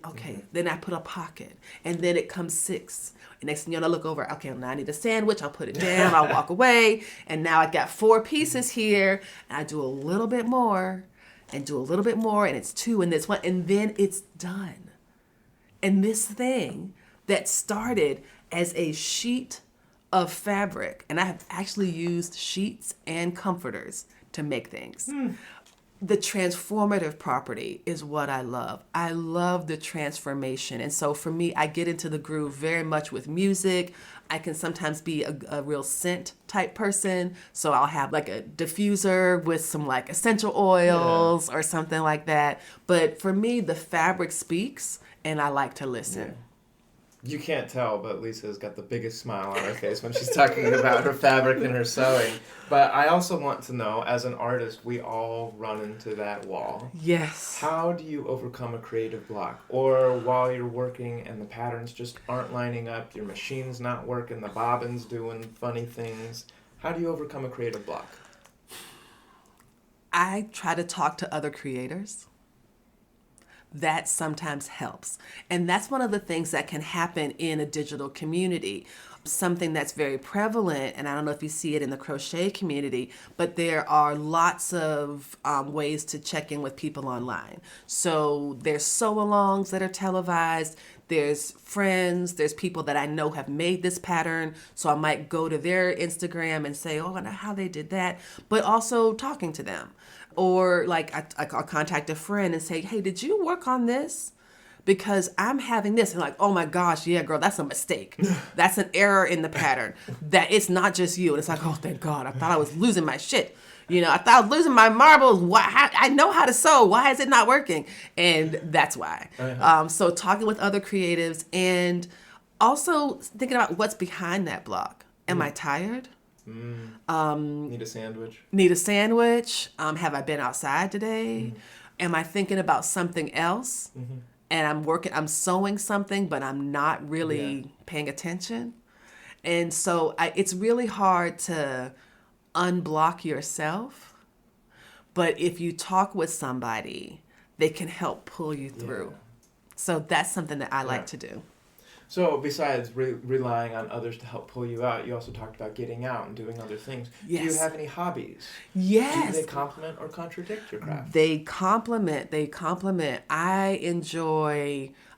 then I put a pocket, and then it comes 6. And next thing you know, I look over, okay, now I need a sandwich. I'll put it down, I'll walk away. And now I got 4 pieces here, and I do a little bit more, and do a little bit more, and it's 2, and this 1, and then it's done. And this thing that started as a sheet of fabric, and I have actually used sheets and comforters to make things. The transformative property is what I love. I love the transformation. And so for me, I get into the groove very much with music. I can sometimes be a real scent type person. So I'll have like a diffuser with some like essential oils or something like that. But for me, the fabric speaks, and I like to listen. Yeah. You can't tell, but Lisa's got the biggest smile on her face when she's talking about her fabric and her sewing. But I also want to know, as an artist, we all run into that wall. Yes. How do you overcome a creative block? Or while you're working and the patterns just aren't lining up, your machine's not working, the bobbin's doing funny things. How do you overcome a creative block? I try to talk to other creators. That sometimes helps. And that's one of the things that can happen in a digital community. Something that's very prevalent, and I don't know if you see it in the crochet community, but there are lots of ways to check in with people online. So there's sew-alongs that are televised. There's friends, there's people that I know have made this pattern. So I might go to their Instagram and say, oh, I know how they did that, but also talking to them. Or like I'll contact a friend and say, hey, did you work on this? Because I'm having this. And like, oh my gosh, yeah, girl, that's a mistake. That's an error in the pattern. That it's not just you. And it's like, oh, thank God. I thought I was losing my shit. I thought I was losing my marbles. I know how to sew. Why is it not working? And that's why. Uh-huh. So talking with other creatives and also thinking about what's behind that block. Am I tired? Need a sandwich? Have I been outside today? Am I thinking about something else? And I'm sewing something, but I'm not really paying attention. And so it's really hard to unblock yourself. But if you talk with somebody, they can help pull you through. So that's something that I like to do. So besides relying on others to help pull you out, you also talked about getting out and doing other things. Yes. Do you have any hobbies? Yes. Do they complement or contradict your craft? They complement. I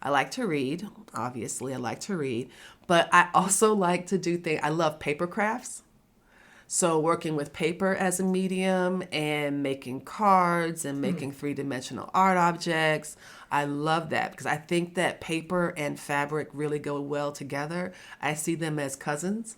like to read. Obviously, I like to read. But I also like to do things. I love paper crafts. So working with paper as a medium and making cards and making three-dimensional art objects, I love that because I think that paper and fabric really go well together. I see them as cousins.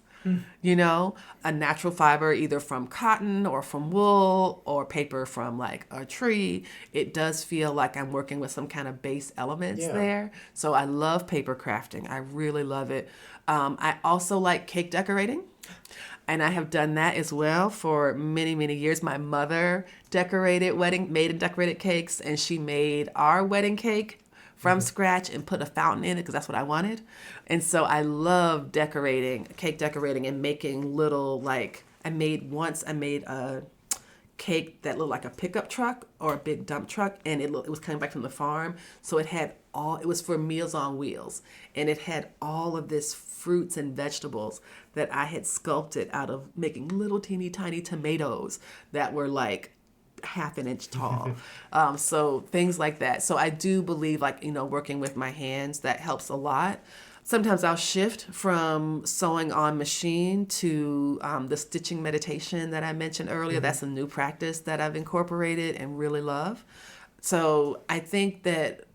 You know, a natural fiber either from cotton or from wool or paper from like a tree. It does feel like I'm working with some kind of base elements there. So I love paper crafting. I really love it. I also like cake decorating. And I have done that as well for many, many years. My mother made and decorated cakes, and she made our wedding cake from scratch and put a fountain in it because that's what I wanted. And so I love cake decorating and making little, like, I made a cake that looked like a pickup truck or a big dump truck, and it was coming back from the farm. So it was for Meals on Wheels, and it had all of this fruits and vegetables that I had sculpted out of making little teeny tiny tomatoes that were like half an inch tall. So things like that. So I do believe, like, working with my hands, that helps a lot. Sometimes I'll shift from sewing on machine to the stitching meditation that I mentioned earlier. That's a new practice that I've incorporated and really love. So I think that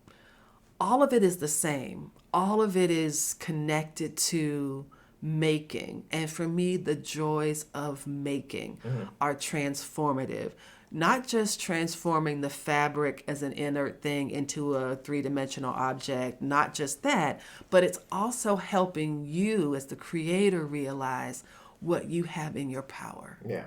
all of it is the same. All of it is connected to making. And for me, the joys of making are transformative. Not just transforming the fabric as an inert thing into a three-dimensional object, not just that, but it's also helping you as the creator realize what you have in your power. Yeah.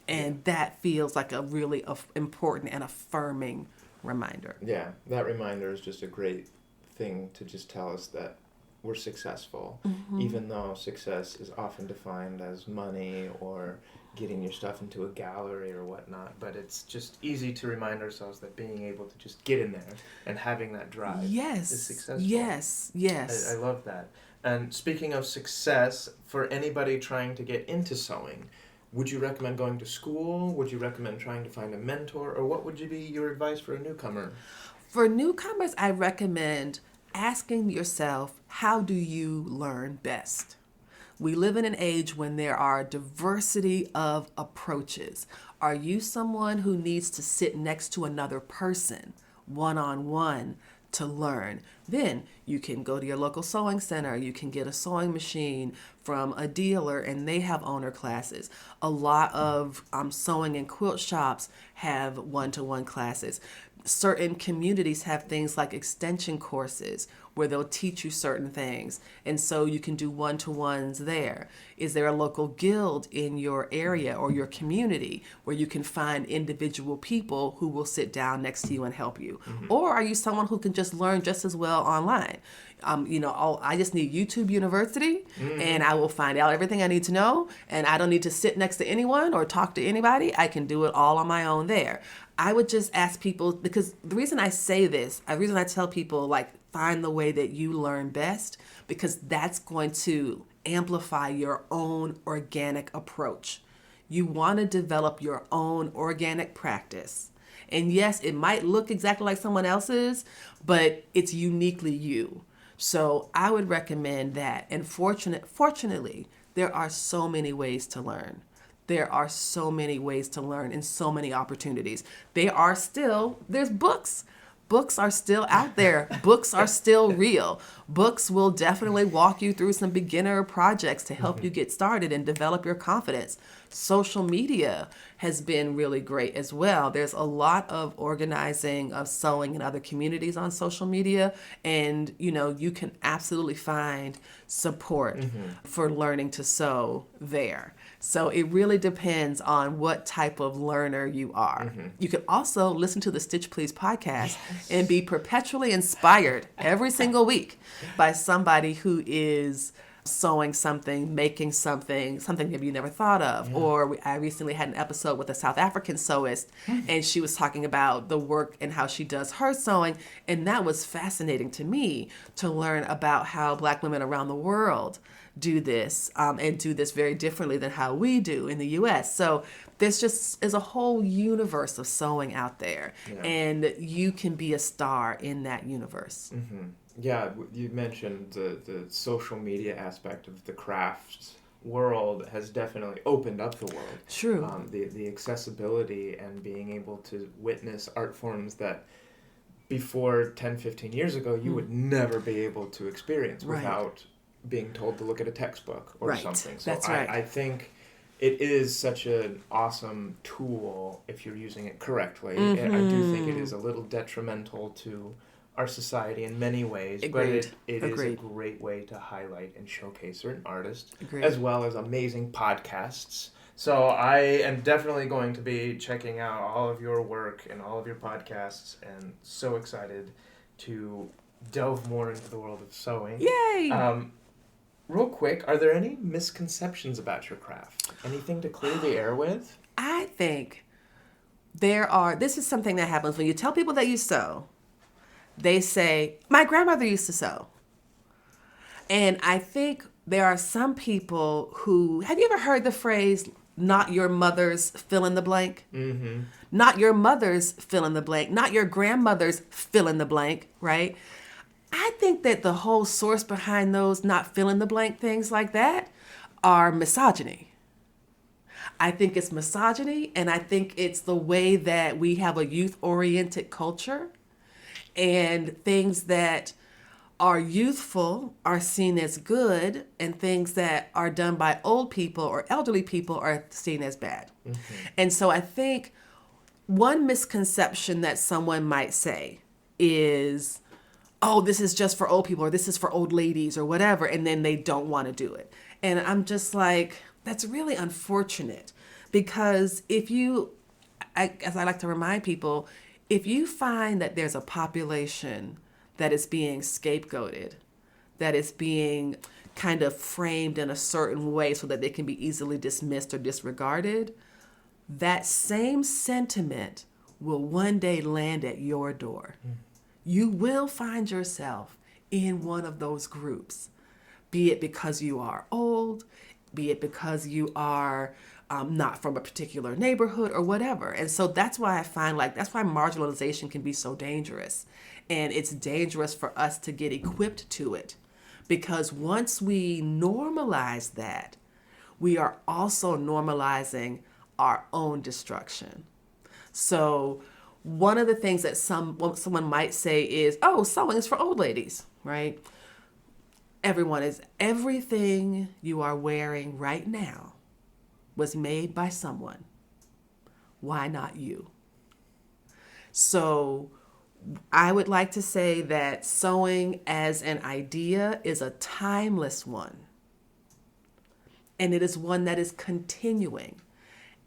And that feels like a really important and affirming reminder. Yeah, that reminder is just a great thing to just tell us that we're successful, even though success is often defined as money or getting your stuff into a gallery or whatnot. But it's just easy to remind ourselves that being able to just get in there and having that drive is successful. Yes. I love that. And speaking of success, for anybody trying to get into sewing, would you recommend going to school? Would you recommend trying to find a mentor? Or what would be your advice for a newcomer? For newcomers, I recommend asking yourself, how do you learn best? We live in an age when there are a diversity of approaches. Are you someone who needs to sit next to another person, one-on-one, to learn? Then you can go to your local sewing center. You can get a sewing machine from a dealer, and they have owner classes. A lot of sewing and quilt shops have one-to-one classes. Certain communities have things like extension courses where they'll teach you certain things. And so you can do one-to-ones there. Is there a local guild in your area or your community where you can find individual people who will sit down next to you and help you? Or are you someone who can just learn just as well online? I just need YouTube University, and I will find out everything I need to know, and I don't need to sit next to anyone or talk to anybody. I can do it all on my own there. I would just ask people, because the reason I say this, the reason I tell people, like, find the way that you learn best, because that's going to amplify your own organic approach. You want to develop your own organic practice. And yes, it might look exactly like someone else's, but it's uniquely you. So I would recommend that. And fortunately, there are so many ways to learn. There are so many ways to learn and so many opportunities. There's books. Books are still out there. Books are still real. Books will definitely walk you through some beginner projects to help you get started and develop your confidence. Social media has been really great as well. There's a lot of organizing of sewing in other communities on social media, and you can absolutely find support for learning to sew there. So it really depends on what type of learner you are. You can also listen to the Stitch Please podcast and be perpetually inspired every single week by somebody who is sewing something, making something that you never thought of. Yeah. Or I recently had an episode with a South African sewist, and she was talking about the work and how she does her sewing. And that was fascinating to me to learn about how Black women around the world do this, and do this very differently than how we do in the U.S. So there's just is a whole universe of sewing out there, and you can be a star in that universe. Mm-hmm. Yeah, you mentioned the social media aspect of the craft world has definitely opened up the world. True. The accessibility and being able to witness art forms that before 10, 15 years ago you would never be able to experience without being told to look at a textbook or something. So That's right. I think it is such an awesome tool if you're using it correctly. And I do think it is a little detrimental to our society in many ways, Agreed. but it is a great way to highlight and showcase certain artists, as well as amazing podcasts. So I am definitely going to be checking out all of your work and all of your podcasts, and so excited to delve more into the world of sewing. Yay! Real quick, are there any misconceptions about your craft? Anything to clear the air with? I think this is something that happens when you tell people that you sew. They say, my grandmother used to sew. And I think there are some people who, have you ever heard the phrase, not your mother's fill in the blank? Mm-hmm. Not your mother's fill in the blank, not your grandmother's fill in the blank, right? I think that the whole source behind those not fill in the blank things like that are misogyny. I think it's misogyny, and I think it's the way that we have a youth-oriented culture, and things that are youthful are seen as good, and things that are done by old people or elderly people are seen as bad. Mm-hmm. And so I think one misconception that someone might say is, oh, this is just for old people, or this is for old ladies, or whatever, and then they don't want to do it. And I'm just like, that's really unfortunate, because as I like to remind people, if you find that there's a population that is being scapegoated, that is being kind of framed in a certain way so that they can be easily dismissed or disregarded, that same sentiment will one day land at your door. You will find yourself in one of those groups, be it because you are old, be it because you are not from a particular neighborhood or whatever. And so that's why I find that's why marginalization can be so dangerous. And it's dangerous for us to get equipped to it, because once we normalize that, we are also normalizing our own destruction. So one of the things that someone might say is, oh, sewing is for old ladies, right? Everything you are wearing right now was made by someone. Why not you? So I would like to say that sewing as an idea is a timeless one. And it is one that is continuing.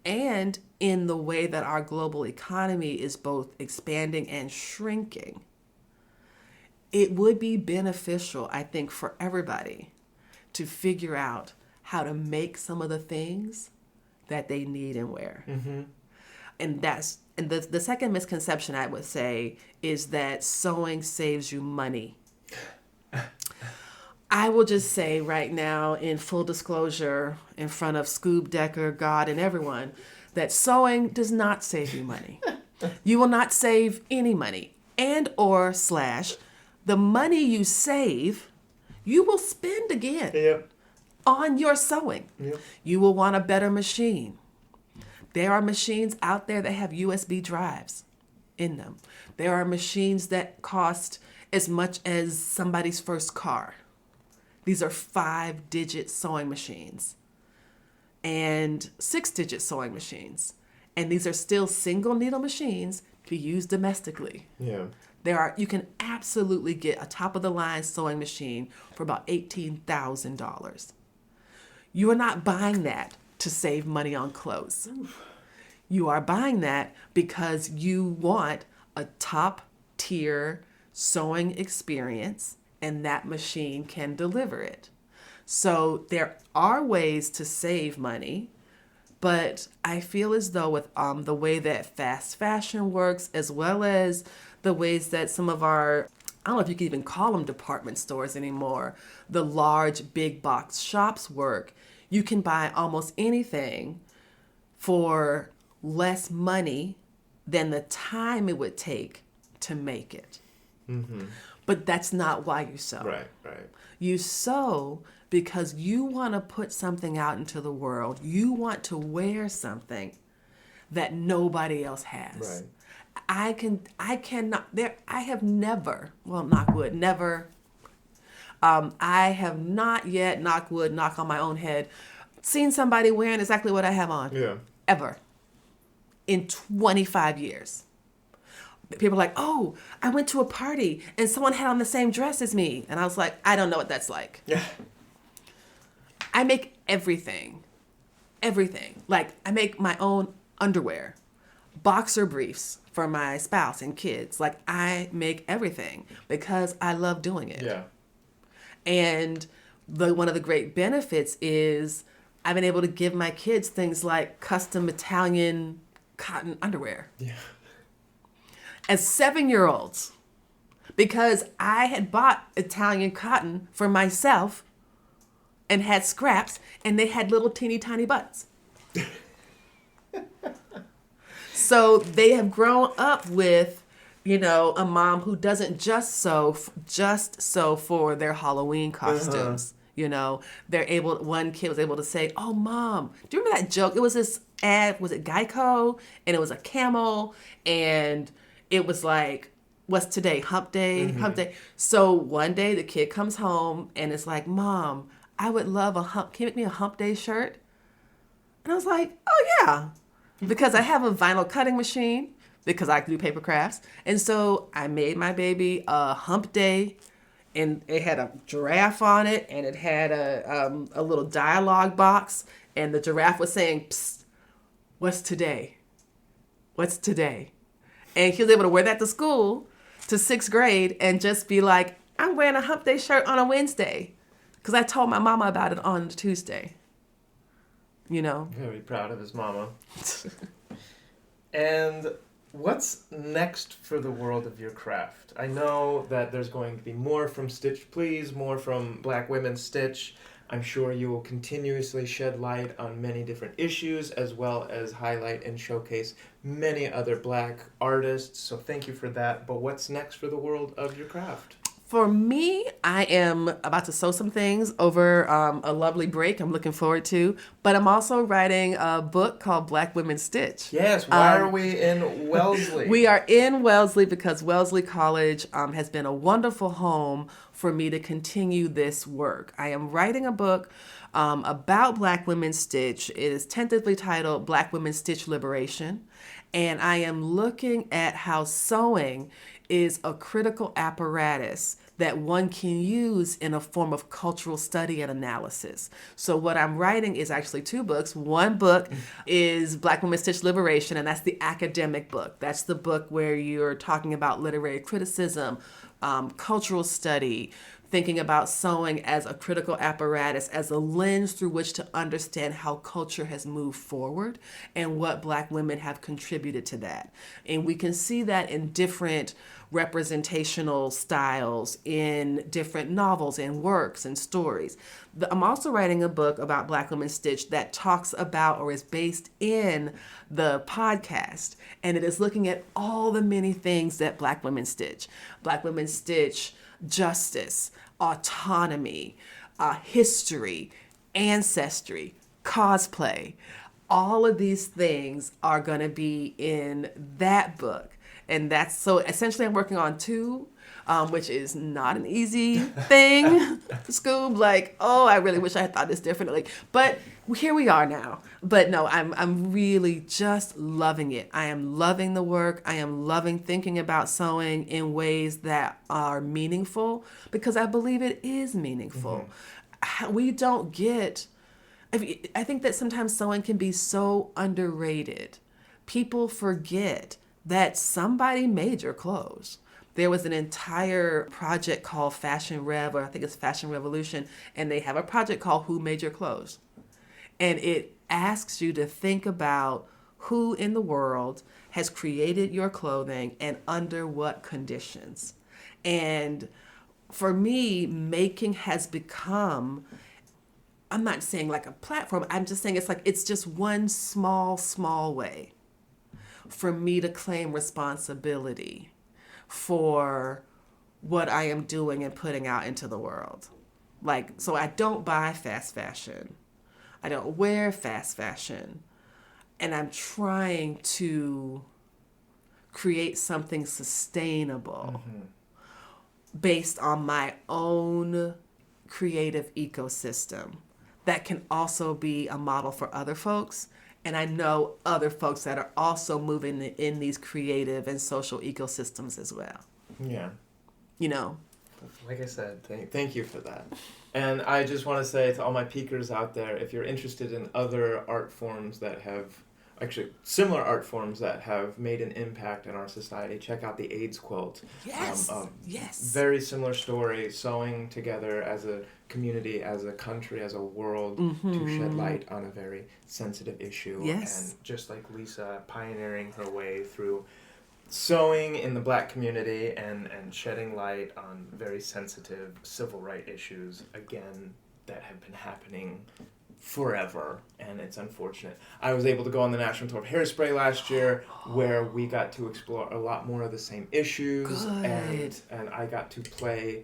And in the way that our global economy is both expanding and shrinking, it would be beneficial, I think, for everybody to figure out how to make some of the things that they need and wear. Mm-hmm. And the second misconception I would say is that sewing saves you money. I will just say right now, in full disclosure, in front of Scoob, Decker, God, and everyone, that sewing does not save you money. You will not save any money, and or / the money you save, you will spend again on your sewing. Yep. You will want a better machine. There are machines out there that have USB drives in them. There are machines that cost as much as somebody's first car. These are 5-digit sewing machines and 6-digit sewing machines. And these are still single needle machines to use domestically. Yeah. You can absolutely get a top of the line sewing machine for about $18,000. You are not buying that to save money on clothes. Oof. You are buying that because you want a top tier sewing experience, and that machine can deliver it. So there are ways to save money, but I feel as though with the way that fast fashion works, as well as the ways that some of our, I don't know if you can even call them department stores anymore, the large big box shops work, you can buy almost anything for less money than the time it would take to make it. Mm-hmm. But that's not why you sew. Right, right. You sew because you want to put something out into the world. You want to wear something that nobody else has. Right. I have never, well, knock wood, never, I have not yet, knock wood, knock on my own head, seen somebody wearing exactly what I have on. Yeah. Ever. In 25 years. People are like, oh, I went to a party and someone had on the same dress as me. And I was like, I don't know what that's like. Yeah. I make everything. Everything. Like, I make my own underwear, boxer briefs for my spouse and kids. Like, I make everything because I love doing it. Yeah. And one of the great benefits is I've been able to give my kids things like custom Italian cotton underwear. Yeah. As 7-year-olds, because I had bought Italian cotton for myself and had scraps, and they had little teeny tiny butts. So they have grown up with, a mom who doesn't just sew for their Halloween costumes. One kid was able to say, oh, Mom, do you remember that joke? It was this ad, was it Geico? And it was a camel, and it was like, what's today? Hump day? Mm-hmm. Hump day. So one day the kid comes home and it's like, Mom, I would love can you make me a hump day shirt? And I was like, oh yeah. Because I have a vinyl cutting machine, because I do paper crafts. And so I made my baby a hump day, and it had a giraffe on it, and it had a little dialogue box, and the giraffe was saying, psst, what's today? What's today? And he was able to wear that to school, to 6th grade, and just be like, I'm wearing a hump day shirt on a Wednesday. Because I told my mama about it on Tuesday. Very proud of his mama. And what's next for the world of your craft? I know that there's going to be more from Stitch Please, more from Black Women Stitch. I'm sure you will continuously shed light on many different issues, as well as highlight and showcase many other Black artists. So thank you for that. But what's next for the world of your craft? For me, I am about to sew some things over a lovely break I'm looking forward to. But I'm also writing a book called Black Women Stitch. Yes, why are we in Wellesley? We are in Wellesley because Wellesley College has been a wonderful home for me to continue this work. I am writing a book about Black Women Stitch. It is tentatively titled Black Women Stitch Liberation. And I am looking at how sewing is a critical apparatus that one can use in a form of cultural study and analysis. So what I'm writing is actually 2 books. One book is Black Women Stitch Liberation, and that's the academic book. That's the book where you're talking about literary criticism, cultural study, thinking about sewing as a critical apparatus, as a lens through which to understand how culture has moved forward and what Black women have contributed to that. And we can see that in different representational styles, in different novels and works and stories. I'm also writing a book about Black Women Stitch that talks about or is based in the podcast. And it is looking at all the many things that Black women stitch. Black women stitch justice, autonomy, history, ancestry, cosplay. All of these things are going to be in that book. And that's so essentially I'm working on 2, which is not an easy thing, Scoob. Like, oh, I really wish I had thought this differently. But here we are now. But no, I'm really just loving it. I am loving the work. I am loving thinking about sewing in ways that are meaningful, because I believe it is meaningful. Mm-hmm. We don't get, I think that sometimes sewing can be so underrated. People forget that somebody made your clothes. There was an entire project called Fashion Rev, or I think it's Fashion Revolution, and they have a project called Who Made Your Clothes? And it asks you to think about who in the world has created your clothing and under what conditions. And for me, making has become, I'm not saying like a platform, I'm just saying it's just one small way for me to claim responsibility for what I am doing and putting out into the world. Like, so I don't buy fast fashion. I don't wear fast fashion. And I'm trying to create something sustainable based on my own creative ecosystem that can also be a model for other folks. And I know other folks that are also moving in these creative and social ecosystems as well. Yeah. You know? Like I said, thank you for that. And I just want to say to all my peakers out there, if you're interested in other art forms that have, actually similar art forms that have made an impact in our society, check out the AIDS quilt. Yes. Yes. Very similar story, sewing together as a community, as a country, as a world to shed light on a very sensitive issue. Yes. And just like Lisa pioneering her way through sewing in the Black community and shedding light on very sensitive civil rights issues, again, that have been happening forever, and it's unfortunate. I was able to go on the national tour of Hairspray last year, where we got to explore a lot more of the same issues. Good. And I got to play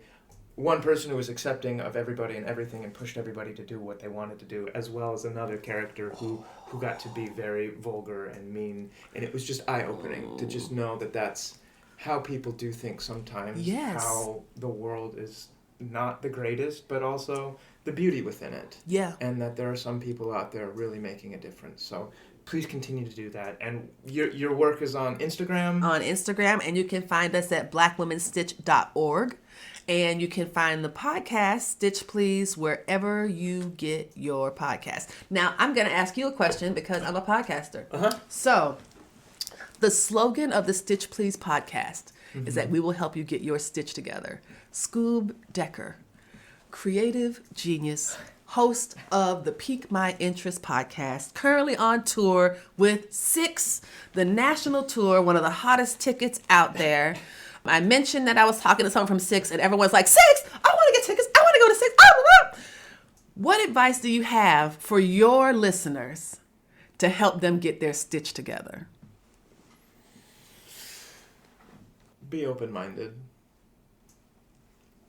one person who was accepting of everybody and everything and pushed everybody to do what they wanted to do, as well as another character who got to be very vulgar and mean. And it was just eye-opening to just know that that's how people do think sometimes. Yes. How the world is not the greatest, but also the beauty within it. Yeah. And that there are some people out there really making a difference. So please continue to do that. And your work is on Instagram? On Instagram, and you can find us at blackwomenstitch.org. And you can find the podcast, Stitch Please, wherever you get your podcast. Now, I'm going to ask you a question because I'm a podcaster. So, the slogan of the Stitch Please podcast is that we will help you get your stitch together. Scoob Decker, creative genius, host of the Pique My Interest podcast, currently on tour with Six, the national tour, one of the hottest tickets out there. I mentioned that I was talking to someone from Six, and everyone's like, Six, I want to get tickets. I want to go to Six. What advice do you have for your listeners to help them get their stitch together? Be open-minded.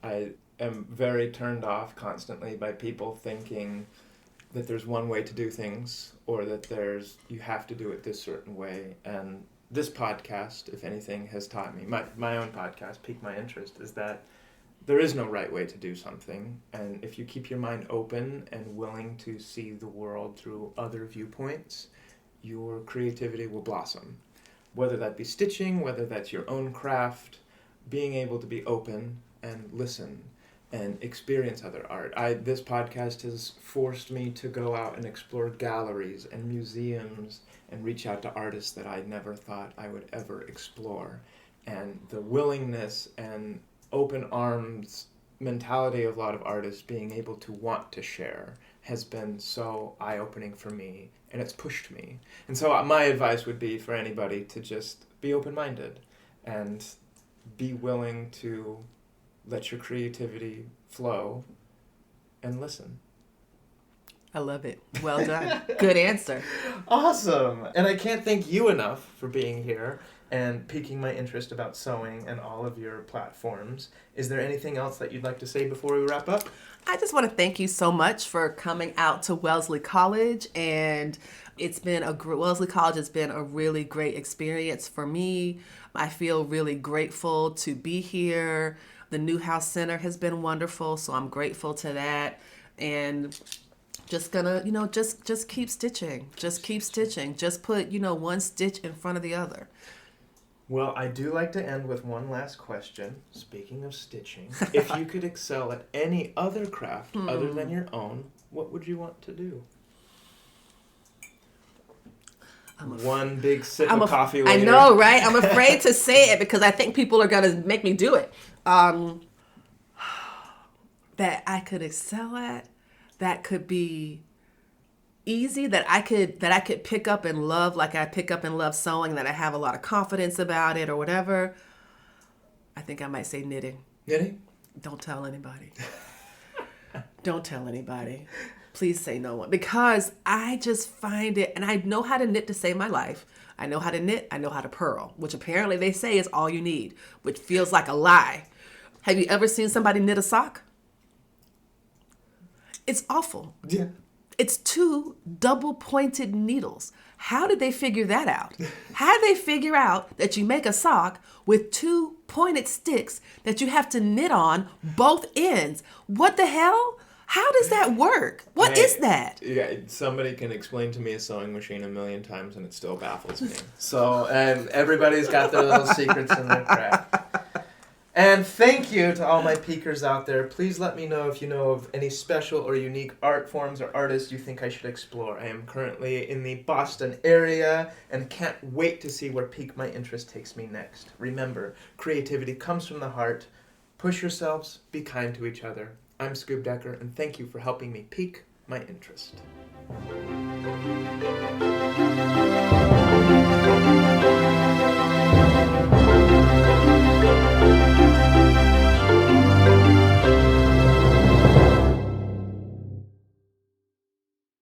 I am very turned off constantly by people thinking that there's one way to do things, or that you have to do it this certain way. And this podcast, if anything, has taught me, my own podcast, Pique My Interest, is that there is no right way to do something. And if you keep your mind open and willing to see the world through other viewpoints, your creativity will blossom. Whether that be stitching, whether that's your own craft, being able to be open and listen and experience other art. This podcast has forced me to go out and explore galleries and museums and reach out to artists that I never thought I would ever explore. And the willingness and open arms mentality of a lot of artists being able to want to share has been so eye-opening for me, and it's pushed me. And so my advice would be for anybody to just be open-minded and be willing to let your creativity flow and listen. I love it. Well done. Good answer. Awesome. And I can't thank you enough for being here and piquing my interest about sewing and all of your platforms. Is there anything else that you'd like to say before we wrap up? I just want to thank you so much for coming out to Wellesley College, and Wellesley College has been a really great experience for me. I feel really grateful to be here. The Newhouse Center has been wonderful, so I'm grateful to that. And just gonna, just keep stitching. Just keep stitching. Just put, one stitch in front of the other. Well, I do like to end with one last question. Speaking of stitching, if you could excel at any other craft other than your own, what would you want to do? One big sip of coffee I later. know, right? I'm afraid to say it because I think people are going to make me do it. That I could excel at, that could be easy, that I could pick up and love, like I pick up and love sewing, that I have a lot of confidence about it or whatever. I think I might say knitting. Knitting? Don't tell anybody. Don't tell anybody. Please say no one. Because I just find it, and I know how to knit to save my life. I know how to knit. I know how to purl, which apparently they say is all you need, which feels like a lie. Have you ever seen somebody knit a sock? It's awful. Yeah. It's 2 double-pointed needles. How did they figure that out? How did they figure out that you make a sock with 2 pointed sticks that you have to knit on both ends? What the hell? How does that work? What is that? Yeah, somebody can explain to me a sewing machine a million times and it still baffles me. So, and everybody's got their little secrets in their craft. And thank you to all my peekers out there. Please let me know if you know of any special or unique art forms or artists you think I should explore. I am currently in the Boston area and can't wait to see where Pique My Interest takes me next. Remember, creativity comes from the heart. Push yourselves, be kind to each other. I'm Scoob Decker, and thank you for helping me pique my interest.